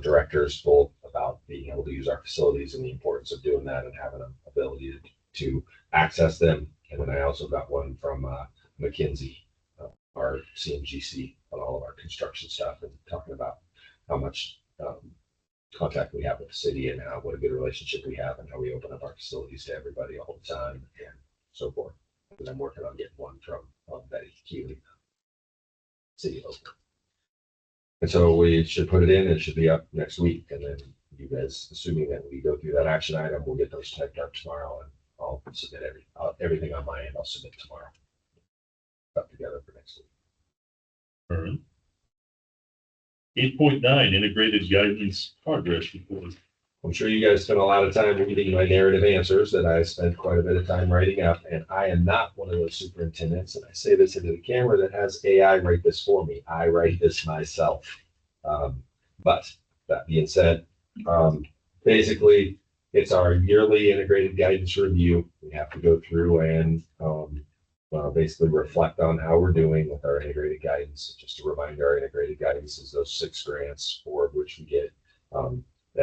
directors, both about being able to use our facilities and the importance of doing that and having an ability to access them. And then I also got one from McKinsey, our CMGC, on all of our construction stuff, and talking about how much contact we have with the city and what a good relationship we have and how we open up our facilities to everybody all the time and so forth. And I'm working on getting one from Betty Keeley, City of Oakland. And so we should put it in. It should be up next week. And then you guys, assuming that we go through that action item, we'll get those typed up tomorrow, and I'll submit everything on my end. I'll submit tomorrow. Up together for next week. All right. 8.9, integrated guidance progress report. I'm sure you guys spent a lot of time reading my narrative answers that I spent quite a bit of time writing up, and I am not one of those superintendents, and I say this into the camera, that has AI write this for me. I write this myself. But that being said, basically, it's our yearly integrated guidance review. We have to go through and basically reflect on how we're doing with our integrated guidance. Just to remind, our integrated guidance is those 6 grants for which we get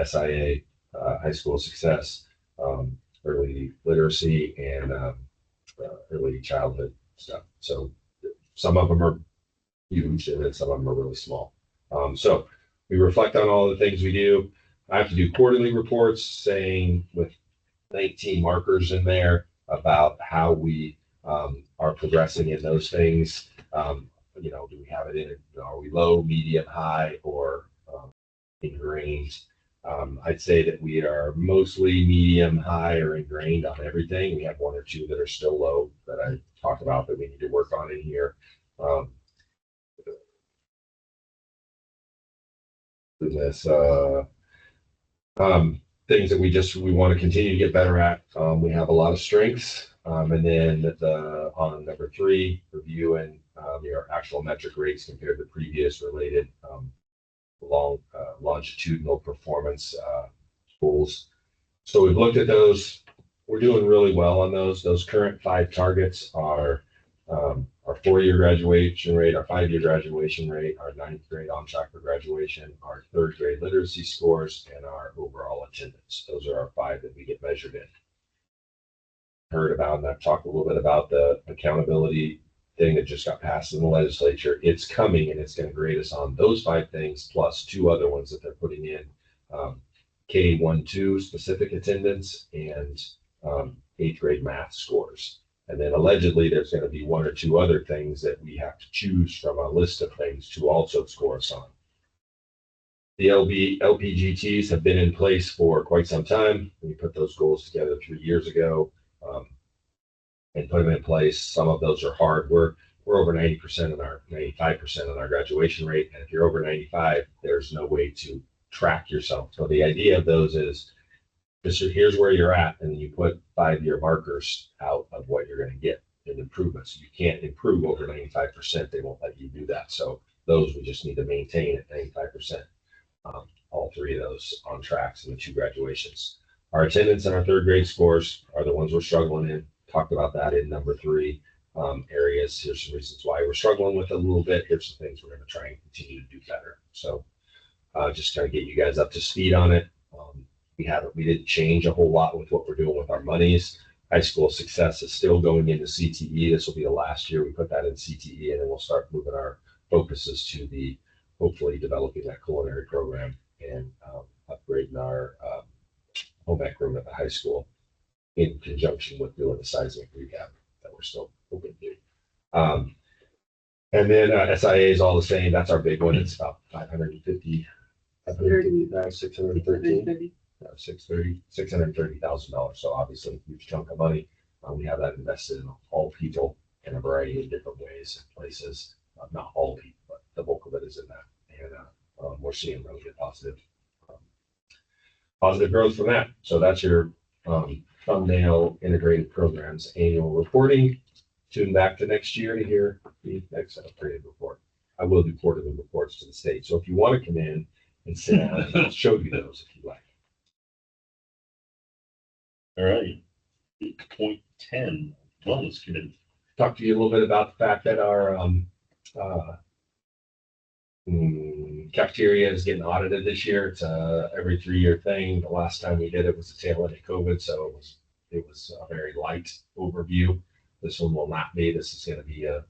SIA, high school success, early literacy, and early childhood stuff. So some of them are huge and then some of them are really small. So we reflect on all the things we do. I have to do quarterly reports saying with 19 markers in there about how we are progressing in those things. Do we have it in, are we low, medium, high, or ingrained? I'd say that we are mostly medium, high, or ingrained on everything. We have 1 or 2 that are still low that I talked about that we need to work on in here. Things that we want to continue to get better at. We have a lot of strengths. And then on number 3, reviewing your actual metric rates compared to previous related longitudinal performance goals. So we've looked at those. We're doing really well on those. Those current 5 targets are our 4-year graduation rate, our 5-year graduation rate, our 9th grade on track for graduation, our 3rd grade literacy scores, and our overall attendance. Those are our 5 that we get measured in. Heard about, and I've talked a little bit about the accountability thing that just got passed in the legislature. It's coming, and it's going to grade us on those 5 things plus 2 other ones that they're putting in, K-1-2 specific attendance and 8th grade math scores. And then allegedly there's going to be 1 or 2 other things that we have to choose from a list of things to also score us on. The LPGTs have been in place for quite some time. We put those goals together 3 years ago and put them in place. Some of those are hard. We're over 90% on our 95% on our graduation rate. And if you're over 95, there's no way to track yourself. So the idea of those is here's where you're at, and then you put 5-year markers out of what you're going to get in improvements. You can't improve over 95%. They won't let you do that. So those we just need to maintain at 95%. All 3 of those on tracks in the 2 graduations. Our attendance and our 3rd grade scores are the ones we're struggling in. Talked about that in number 3 areas. Here's some reasons why we're struggling with it a little bit. Here's some things we're going to try and continue to do better. So just kind of get you guys up to speed on it. We didn't change a whole lot with what we're doing with our monies. High school success is still going into CTE. This will be the last year we put that in CTE, and then we'll start moving our focuses to hopefully developing that culinary program and upgrading our home ec room at the high school in conjunction with doing the seismic rehab that we're still hoping to do. And then SIA is all the same. That's our big one. It's about 550, 613. $630,000. So obviously a huge chunk of money. We have that invested in all people in a variety of different ways and places. Not all people, but the bulk of it is in that. And we're seeing really good positive growth from that. So that's your thumbnail integrated programs annual reporting. Tune back to next year to hear the next upgraded report. I will do quarterly reports to the state. So if you want to come in and sit down, I'll show you those if you like. All right. Point 10, wellness committee. Talk to you a little bit about the fact that our cafeteria is getting audited this year. It's every 3-year thing. The last time we did it was the tail end of COVID, so it was a very light overview. This one will not be. This is going to be a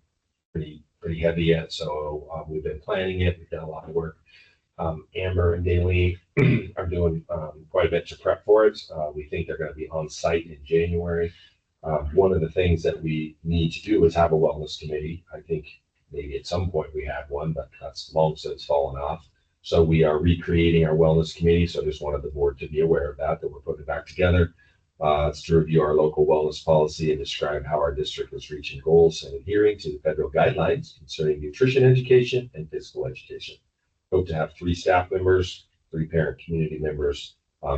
pretty heavy yet. So we've been planning it. We've done a lot of work. Amber and Daleen are doing quite a bit to prep for it. We think they're going to be on site in January. One of the things that we need to do is have a wellness committee. I think maybe at some point we had one, but that's long since fallen off. So we are recreating our wellness committee. So I just wanted the board to be aware of that we're putting it back together. It's to review our local wellness policy and describe how our district is reaching goals and adhering to the federal guidelines concerning nutrition education and physical education. Hope to have 3 staff members, 3 parent community members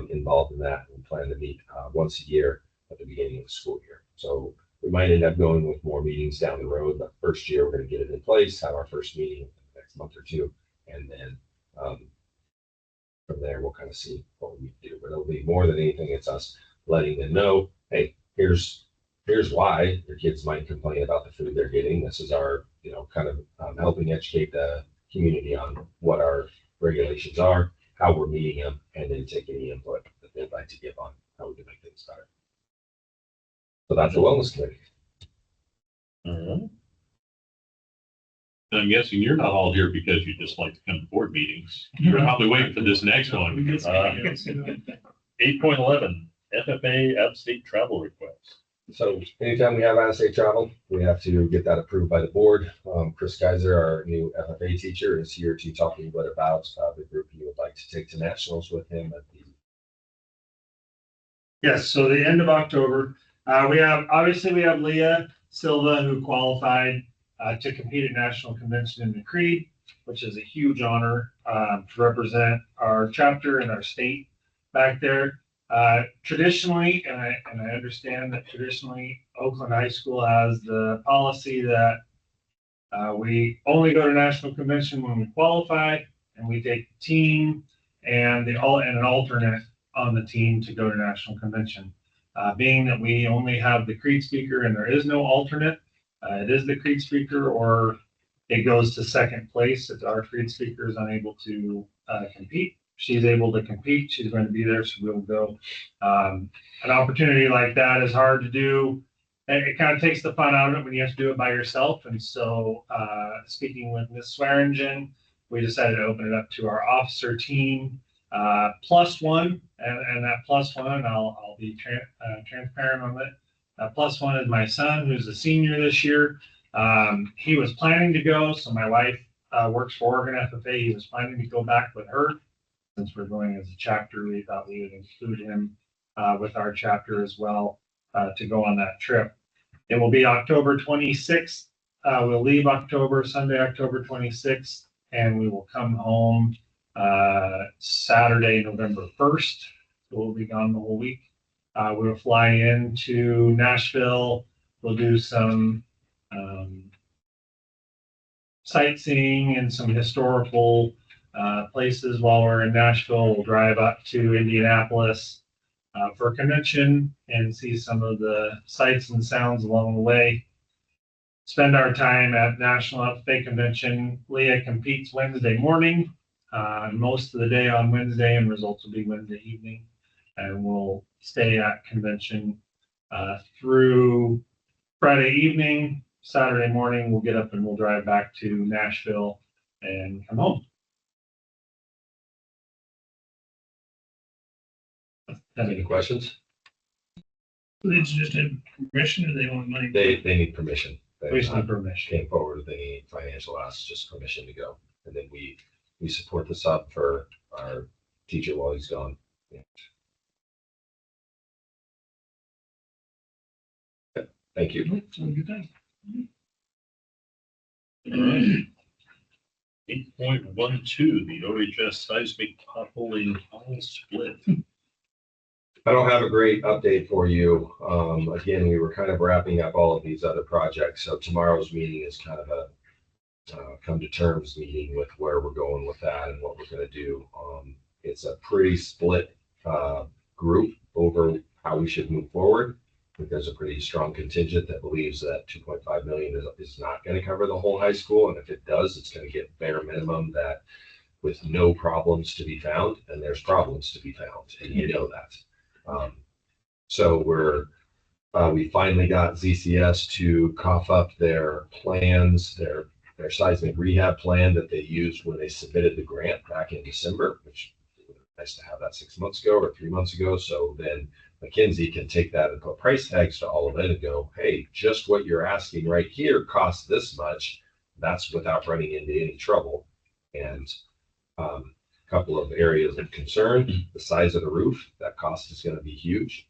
involved in that, and plan to meet once a year at the beginning of the school year. So we might end up going with more meetings down the road, but first year we're going to get it in place, have our first meeting in the next month or 2, and then from there we'll kind of see what we need to do. But it'll be more than anything, it's us letting them know, hey, here's why your kids might complain about the food they're getting. This is our, kind of helping educate the community on what our regulations are, how we're meeting them, and then take any input that they'd like to give on how we can make things better. So that's the wellness committee. All right. And I'm guessing you're not all here because you just like to come to board meetings. You're probably waiting for this next one. We did say 8.11, FFA out-of-state travel request. So anytime we have out-of-state travel, we have to get that approved by the board. Chris Kaiser, our new FFA teacher, is here to talk a little bit about the group he would like to take to nationals with him at the. Yes, so the end of October, we have Leah Silva, who qualified to compete at National Convention in McCreed, which is a huge honor to represent our chapter and our state back there. Traditionally, and I understand that traditionally Oakland High School has the policy that we only go to National Convention when we qualify, and we take the team and an alternate on the team to go to National Convention. Being that we only have the Creed speaker and there is no alternate, it is the Creed speaker or it goes to second place if our Creed speaker is unable to compete. She's able to compete. She's going to be there, so we'll go. An opportunity like that is hard to do. It kind of takes the fun out of it when you have to do it by yourself. And so speaking with Ms. Swearingen, we decided to open it up to our officer team. +1, and that +1, I'll be transparent on that. +1 is my son, who's a senior this year. He was planning to go, so my wife works for Oregon FFA. He was planning to go back with her. Since we're going as a chapter, we thought we would include him with our chapter as well to go on that trip. It will be October 26th. We'll leave Sunday, October 26th, and we will come home Saturday, November 1st. So we'll be gone the whole week. We'll fly into Nashville. We'll do some sightseeing and some historical places while we're in Nashville. We'll drive up to Indianapolis for a convention and see some of the sights and sounds along the way. Spend our time at National FFA Convention. Leah competes Wednesday morning, most of the day on Wednesday, and results will be Wednesday evening. And we'll stay at convention through Friday evening. Saturday morning, we'll get up and we'll drive back to Nashville and come home. Any questions? They just had permission or they want money? They need permission. They We just need permission. came forward with any financial asks, just permission to go. And then we support the sub for our teacher while he's gone. Yeah. Thank you. So good thing. All right. 8.12, the OHS seismic potholing all split. I don't have a great update for you. Again, we were kind of wrapping up all of these other projects, so tomorrow's meeting is kind of a come to terms meeting with where we're going with that and what we're gonna do. It's a pretty split group over how we should move forward. I think there's a pretty strong contingent that believes that 2.5 million is not gonna cover the whole high school, and if it does, it's gonna get bare minimum that with no problems to be found, and there's problems to be found, and you know that. So we finally got ZCS to cough up their plans, their seismic rehab plan that they used when they submitted the grant back in December, which was nice to have that 6 months ago or 3 months ago. So then McKinsey can take that and put price tags to all of it and go, hey, just what you're asking right here costs this much. That's without running into any trouble. And couple of areas of concern, the size of the roof, that cost is going to be huge.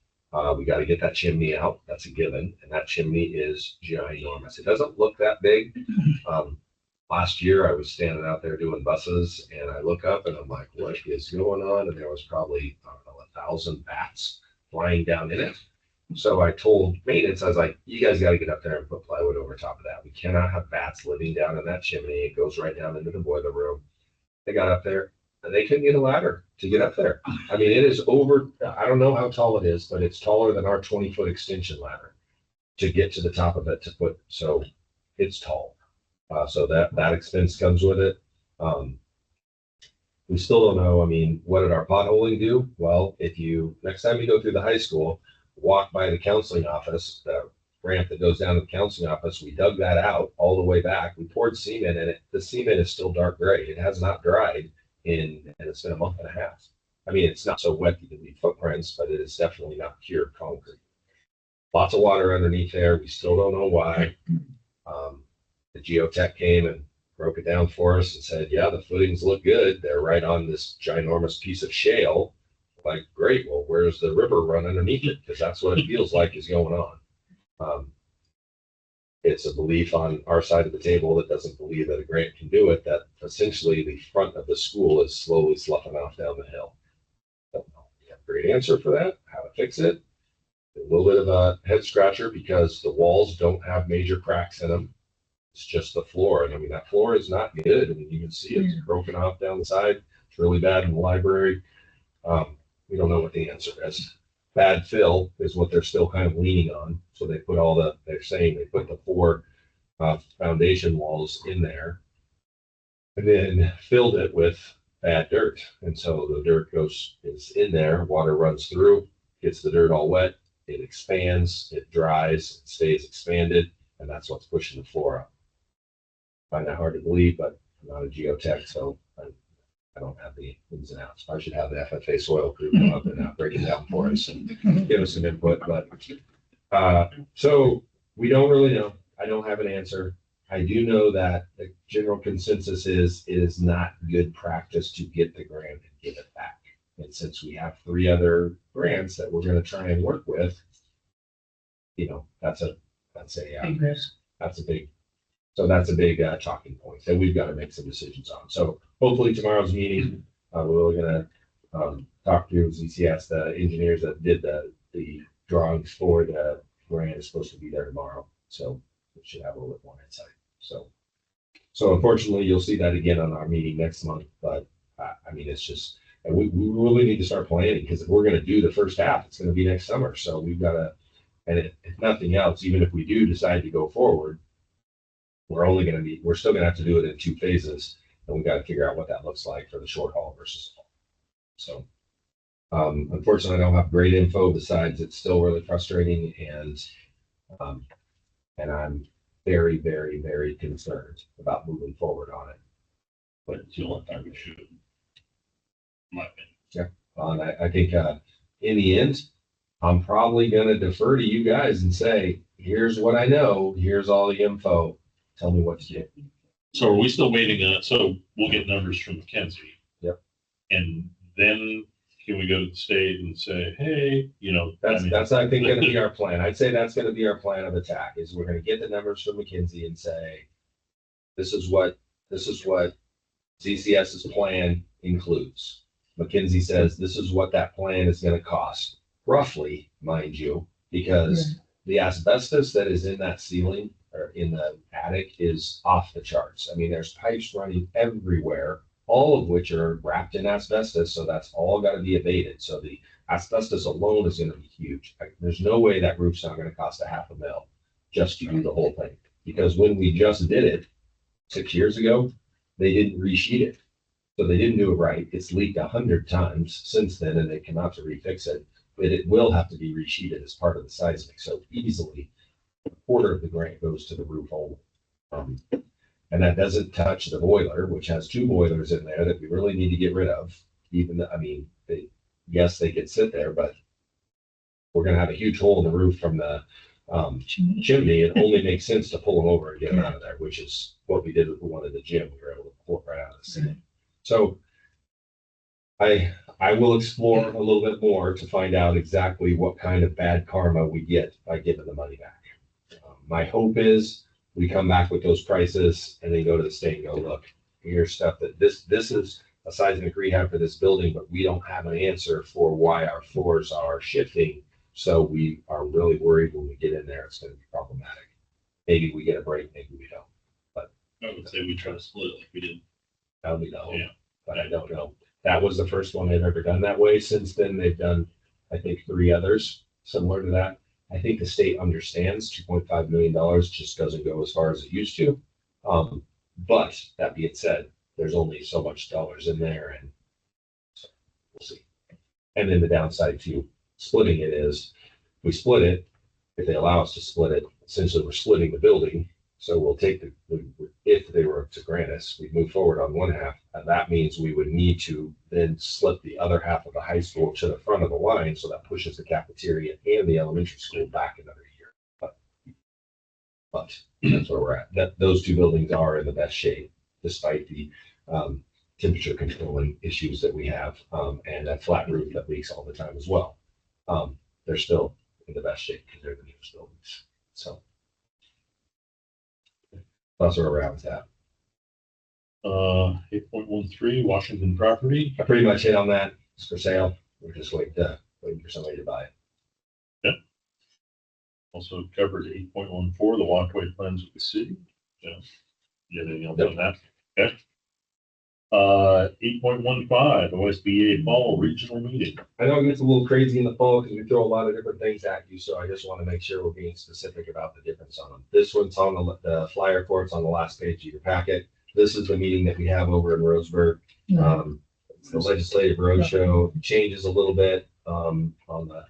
We got to get that chimney out. That's a given. And that chimney is ginormous. It doesn't look that big. Last year I was standing out there doing buses and I look up and I'm like, what is going on? And there was probably, I don't know, 1,000 bats flying down in it. So I told maintenance, I was like, you guys got to get up there and put plywood over top of that. We cannot have bats living down in that chimney. It goes right down into the boiler room. They got up there. And they couldn't get a ladder to get up there. I mean, it is over, I don't know how tall it is, but it's taller than our 20-foot extension ladder to get to the top of it to put, so it's tall. So that expense comes with it. We still don't know, I mean, what did our potholing do? Well, if you, next time you go through the high school, walk by the counseling office, the ramp that goes down to the counseling office, we dug that out all the way back. We poured cement in it. The cement is still dark gray. It has not dried. And it's been a month and a half. I mean, it's not so wet you can leave footprints, but it is definitely not pure concrete. Lots of water underneath there. We still don't know why. The geotech came and broke it down for us and said, yeah, the footings look good. They're right on this ginormous piece of shale. Like, great. Well, where's the river run underneath it? Because that's what it feels like is going on. It's a belief on our side of the table that doesn't believe that a grant can do it, that essentially the front of the school is slowly sloughing off down the hill. Don't know. We have a great answer for that, how to fix it. A little bit of a head scratcher because the walls don't have major cracks in them. It's just the floor. And I mean, that floor is not good. I mean, you can see it's broken off down the side. It's really bad in the library. We don't know what the answer is. Bad fill is what they're still kind of leaning on. So they put they're saying they put the 4 foundation walls in there and then filled it with bad dirt. And so the dirt is in there, water runs through, gets the dirt all wet, it expands, it dries, it stays expanded, and that's what's pushing the floor up. I find that hard to believe, but I'm not a geotech, so I don't have the ins and outs. I should have the FFA soil crew come up and break it down for us and give us some input. But so we don't really know. I don't have an answer. I do know that the general consensus is it is not good practice to get the grant and give it back. And since we have 3 other grants that we're going to try and work with, you know, that's a Big risk. that's a big talking point that we've got to make some decisions on. So hopefully tomorrow's meeting, we're going to talk to ZCS, the engineers that did the drawings for the grant is supposed to be there tomorrow. So we should have a little bit more insight. So unfortunately, you'll see that again on our meeting next month. But I mean, it's just, and we really need to start planning because if we're going to do the first half, it's going to be next summer. So we've got to, and if nothing else, even if we do decide to go forward, we're still going to have to do it in 2 phases. And we've got to figure out what that looks like for the short haul versus the haul. So unfortunately, I don't have great info besides it's still really frustrating and I'm very, very, very concerned about moving forward on it. But it's the only time we should. In my opinion. And I think in the end, I'm probably going to defer to you guys and say, here's what I know. Here's all the info. Tell me what to do. So are we still waiting on, so we'll get numbers from McKenzie? Yep. And then can we go to the state and say, hey, you know, I mean, That's, I think, gonna be our plan. I'd say that's gonna be our plan of attack, is we're gonna get the numbers from McKinsey and say, this is what ZCS's plan includes. McKinsey says this is what that plan is gonna cost, roughly, mind you, because the asbestos that is in that ceiling or in the attic is off the charts. I mean, there's pipes running everywhere, all of which are wrapped in asbestos, so that's all gotta be abated. So the asbestos alone is gonna be huge. Like, there's no way that roof's not gonna cost $500,000 just to do the whole thing. Because when we just did it 6 years ago, they didn't resheet it. So they didn't do it right. It's leaked 100 times since then, and they come out to refix it. But it will have to be resheeted as part of the seismic. So easily, a quarter of the grant goes to the roof only. And that doesn't touch the boiler, which has 2 boilers in there that we really need to get rid of. Even, I mean, yes, they could sit there, but we're gonna have a huge hole in the roof from the chimney. It only makes sense to pull them over and get them out of there, which is what we did with the one in the gym. We were able to pull it right out of the ceiling. So I will explore a little bit more to find out exactly what kind of bad karma we get by giving the money back. My hope is we come back with those prices and then go to the state and go, look, here's stuff that this is a seismic rehab for this building, but we don't have an answer for why our floors are shifting. So we are really worried when we get in there, it's going to be problematic. Maybe we get a break, maybe we don't. But I would say we try to split it like we did. that'll be the hope. Yeah. But I don't know. That was the first one they've ever done that way. Since then, they've done, I think, 3 others similar to that. I think the state understands $2.5 million just doesn't go as far as it used to. But that being said, there's only so much dollars in there, and so we'll see. And then the downside to splitting it is, we split it, if they allow us to split it, essentially we're splitting the building. So we'll take if they were to grant us, we'd move forward on one half, and that means we would need to then slip the other half of the high school to the front of the line, so that pushes the cafeteria and the elementary school back another year. But that's where we're at. Those 2 buildings are in the best shape, despite the temperature controlling issues that we have, and that flat roof that leaks all the time as well. They're still in the best shape because they're the newest buildings. So that's where we're at with that. 8.13 Washington property. I pretty much hit on that. It's for sale. We're just waiting for somebody to buy it. Also covered 8.14, the walkway plans with the city. Yeah. You have anything else on that? Okay. 8.15, OSBA fall regional meeting. I know it gets a little crazy in the fall because we throw a lot of different things at you, so I just want to make sure we're being specific about the difference on them. This one's on the flyer for it's on the last page of your packet. This is the meeting that we have over in Roseburg. It's the legislative roadshow. Changes a little bit on the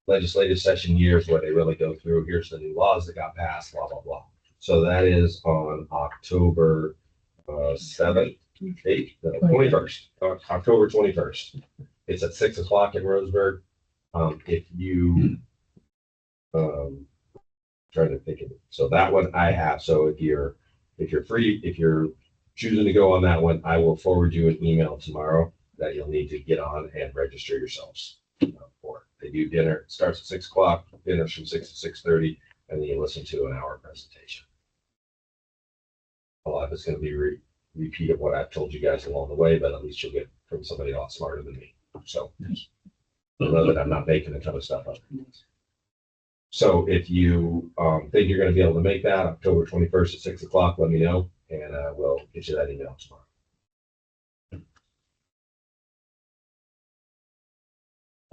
legislative session years where they really go through, here's the new laws that got passed, blah, blah, blah. So that is on October 7th. 21st, October 21st. It's at 6 o'clock in Roseburg. If you, trying to think of it. So that one I have. So if you're free, if you're choosing to go on that one, I will forward you an email tomorrow that you'll need to get on and register yourselves for. They do dinner. It starts at 6 o'clock. Dinner's from 6 to 6:30, and then you listen to an hour presentation. A lot of it's going to be repeat of what I've told you guys along the way, but at least you'll get from somebody a lot smarter than me. So I know that I'm not making a ton of stuff up. So if you think you're going to be able to make that October 21st at 6 o'clock, let me know, and we'll get you that email tomorrow.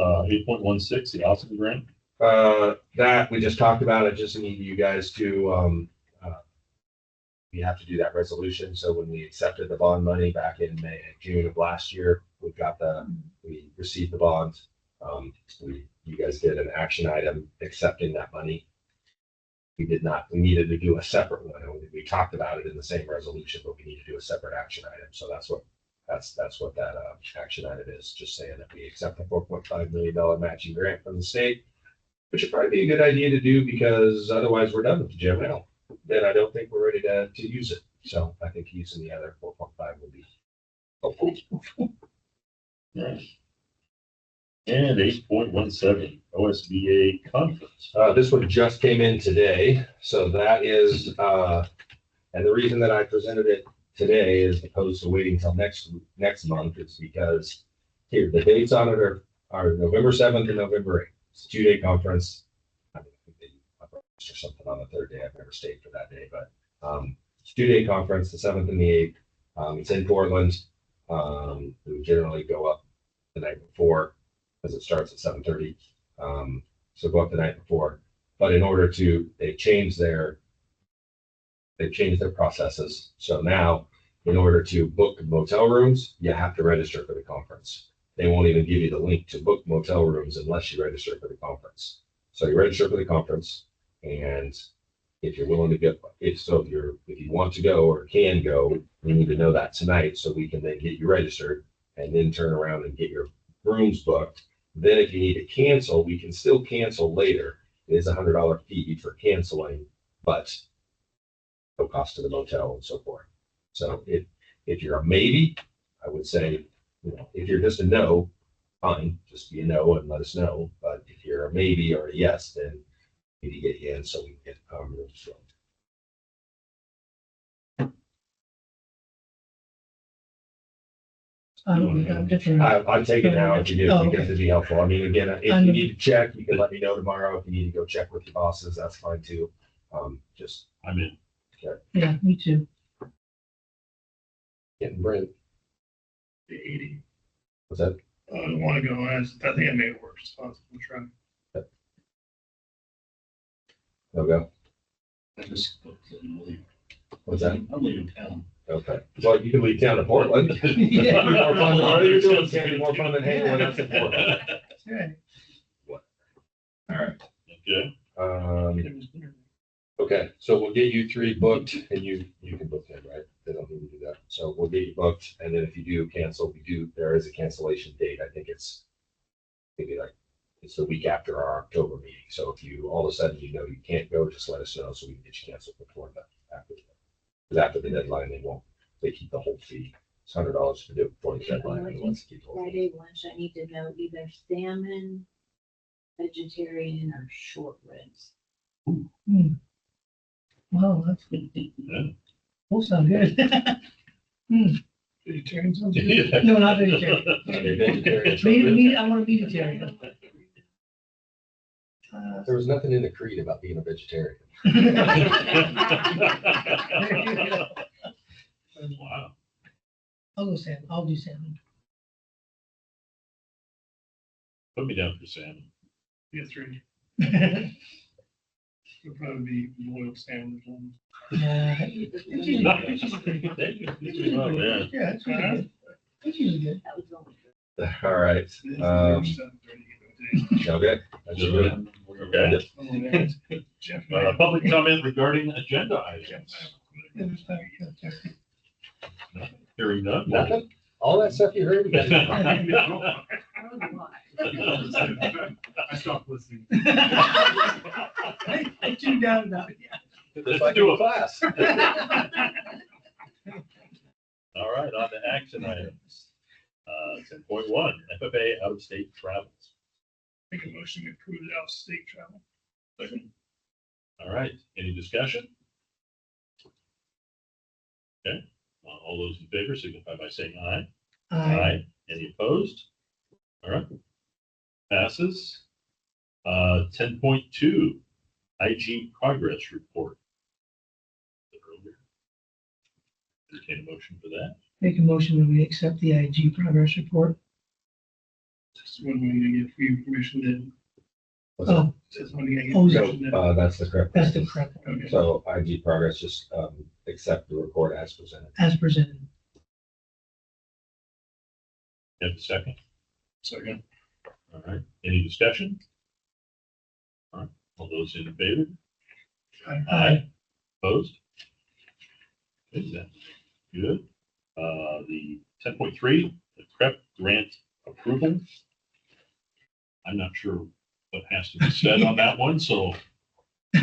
8.16, the Austin grant. That we just talked about. I just need you guys to we have to do that resolution. So when we accepted the bond money back in June of last year, we received the bond. You guys did an action item accepting that money. We needed to do a separate one. We talked about it in the same resolution, but we need to do a separate action item. So that's what that action item is. Just saying that we accept the $4.5 million matching grant from the state, which would probably be a good idea to do because otherwise we're done with the gym now. Then I don't think we're ready to use it. So I think using the other 4.5 would be helpful. Right. And 8.17 OSBA conference. This one just came in today, so that is, and the reason that I presented it today as opposed to waiting until next month is because here, the dates on it are November 7th and November 8th. It's a 2-day conference. I think they or something on the third day. I've never stayed for that day, but it's a 2-day conference, the 7th and the 8th. It's in Portland. We generally go up the night before because it starts at 7:30. So go up the night before. But in order to, they've changed their processes. So now, in order to book motel rooms, you have to register for the conference. They won't even give you the link to book motel rooms unless you register for the conference. So you register for the conference, and if you're willing to go, if you want to go or can go, we need to know that tonight so we can then get you registered and then turn around and get your rooms booked. Then if you need to cancel, we can still cancel later. It is $100 fee for canceling, but no cost to the motel and so forth. So if you're a maybe, I would say, if you're just a no, fine, just be a no and let us know. But if you're a maybe or a yes, then we need to get you in so we can get rooms filled. I'm different. I'm taking now if you do, Oh, because okay. it'd be helpful. I mean, again, if you need to check, you can let me know tomorrow. If you need to go check with your bosses, that's fine too. Just I'm in. Yeah, me too. getting Brent. The 80. What's that? I don't want to go. I think I made it work. Responsible for trying. No go. I just booked it and leave. What's that? I'm leaving town. Okay. Well, you can leave town to Portland. Yeah. More fun. All you're doing is getting more fun than hanging out in Portland. Right. All right. Okay. Okay, so we'll get you 3 booked and you can book them, right? They don't need to do that. So we'll get you booked, and then if you do cancel, there is a cancellation date. I think it's maybe it's the week after our October meeting. So if you all of a sudden you can't go, just let us know so we can get you canceled before that. Because after the deadline, they keep the whole fee. It's $100 to do it before the deadline. And once they keep the whole fee. Friday lunch, I need to know either salmon, vegetarian, or short ribs. Wow, that's good. Those sound good. Vegetarian sounds good. No, not vegetarian. Okay, vegetarian. Meat, I want a vegetarian. There was nothing in the creed about being a vegetarian. Wow. I'll go salmon. I'll do salmon. Put me down for salmon. Get 3. It'll probably be boiled salmon. Yeah, it's usually pretty good. Oh, yeah. Yeah, it's really good. It's usually good. That was only. All right. Okay. That's good. Okay. Jeff. Public comment regarding agenda items. Hearing none. Nothing? All that stuff you heard? You guys- I stopped listening. I tuned out about it. Just like in class. All right, on to action items. 10.1, FFA out-of-state travels. Make a motion to approve the out-of-state travel. Second. All right, any discussion? Okay, all those in favor signify by saying aye. Any opposed? All right, passes. 10.2, IG progress report. Entertain a motion for that. Make a motion that we accept the IG progress report. Just when we get free permission to, What's that? Oh, just when we get Oh, permission to. That's the correct. that's the correct one, Okay. So IG progress, just accept the report as presented. as presented. Have a second. Second. All right, any discussion? All right, all those in favor? Aye. Opposed? Good, then. Good. The 10.3, the PrEP grant approval. I'm not sure what has to be said on that one, so. You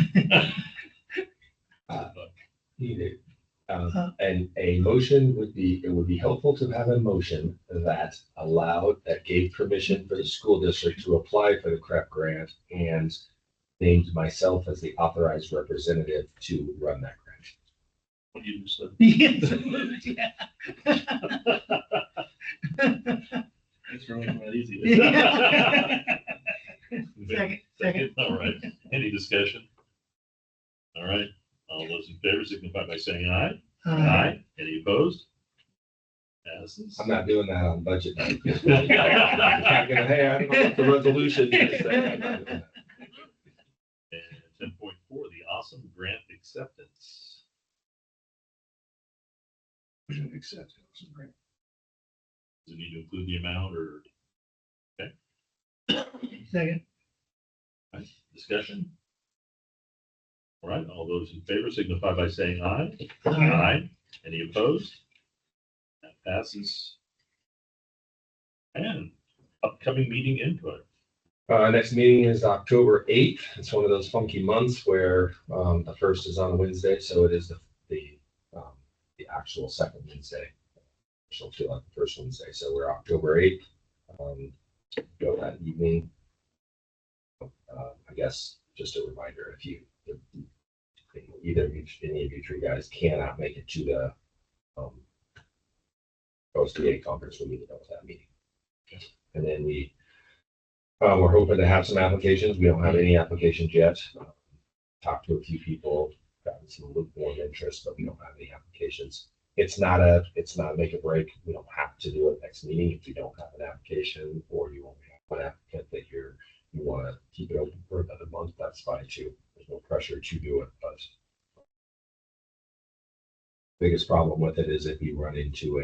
need And a motion would be, it would be helpful to have a motion that gave permission for the school district to apply for the CREP grant and named myself as the authorized representative to run that grant. What you just said. Yeah. It's really not easy. Second. All right. Any discussion? All right. All those in favor signify by saying aye. Aye. Any opposed? Passes. I'm not doing that on budget night. Hey, I don't know what the resolution is. I'm not doing that. And 10.4, the awesome grant acceptance. Motion to accept. Awesome grant. Does it need to include the amount or Second. discussion? All right, all those in favor signify by saying aye. Aye. Any opposed? That passes. And upcoming meeting input. Next meeting is October 8th. It's one of those funky months where the first is on a Wednesday, so it is the actual second Wednesday. She'll feel like the first Wednesday, so we're October 8th. Go that evening. I guess just a reminder, if either of you, any of you three guys cannot make it to the OSBA conference, we need to know that meeting. And then we're hoping to have some applications. We don't have any applications yet. Talked to a few people, gotten some lukewarm interest, but we don't have any applications. It's not a make or break. We don't have to do it next meeting. If you don't have an application or you only have one applicant that you want to keep it open for another month, that's fine too. There's no pressure to do it, but biggest problem with it is if you run into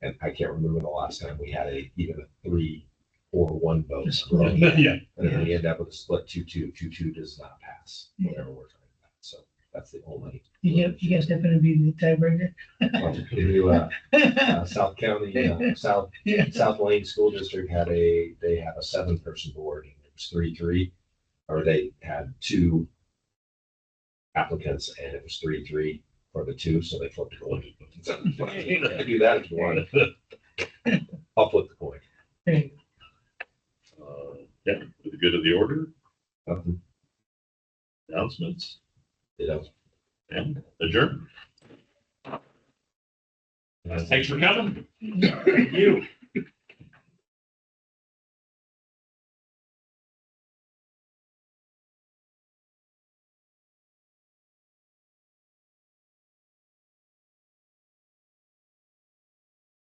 and I can't remember the last time we had even a 3-4-1 vote. A split, Yeah. And then we end up with a split 2-2. 2-2 does not pass, whatever we're trying to pass. So that's the only. You guys happen to be the tiebreaker? South County, South Lane School District they have a 7-person board. And it was 3-3, or they had 2 applicants and it was 3-3 for the 2, so they flipped the coin. So, you can do that if you want. I'll flip the coin. Hey, Yeah, for the good of the order, Nothing, announcements, you know. and adjourn. Thanks for coming. Thank you.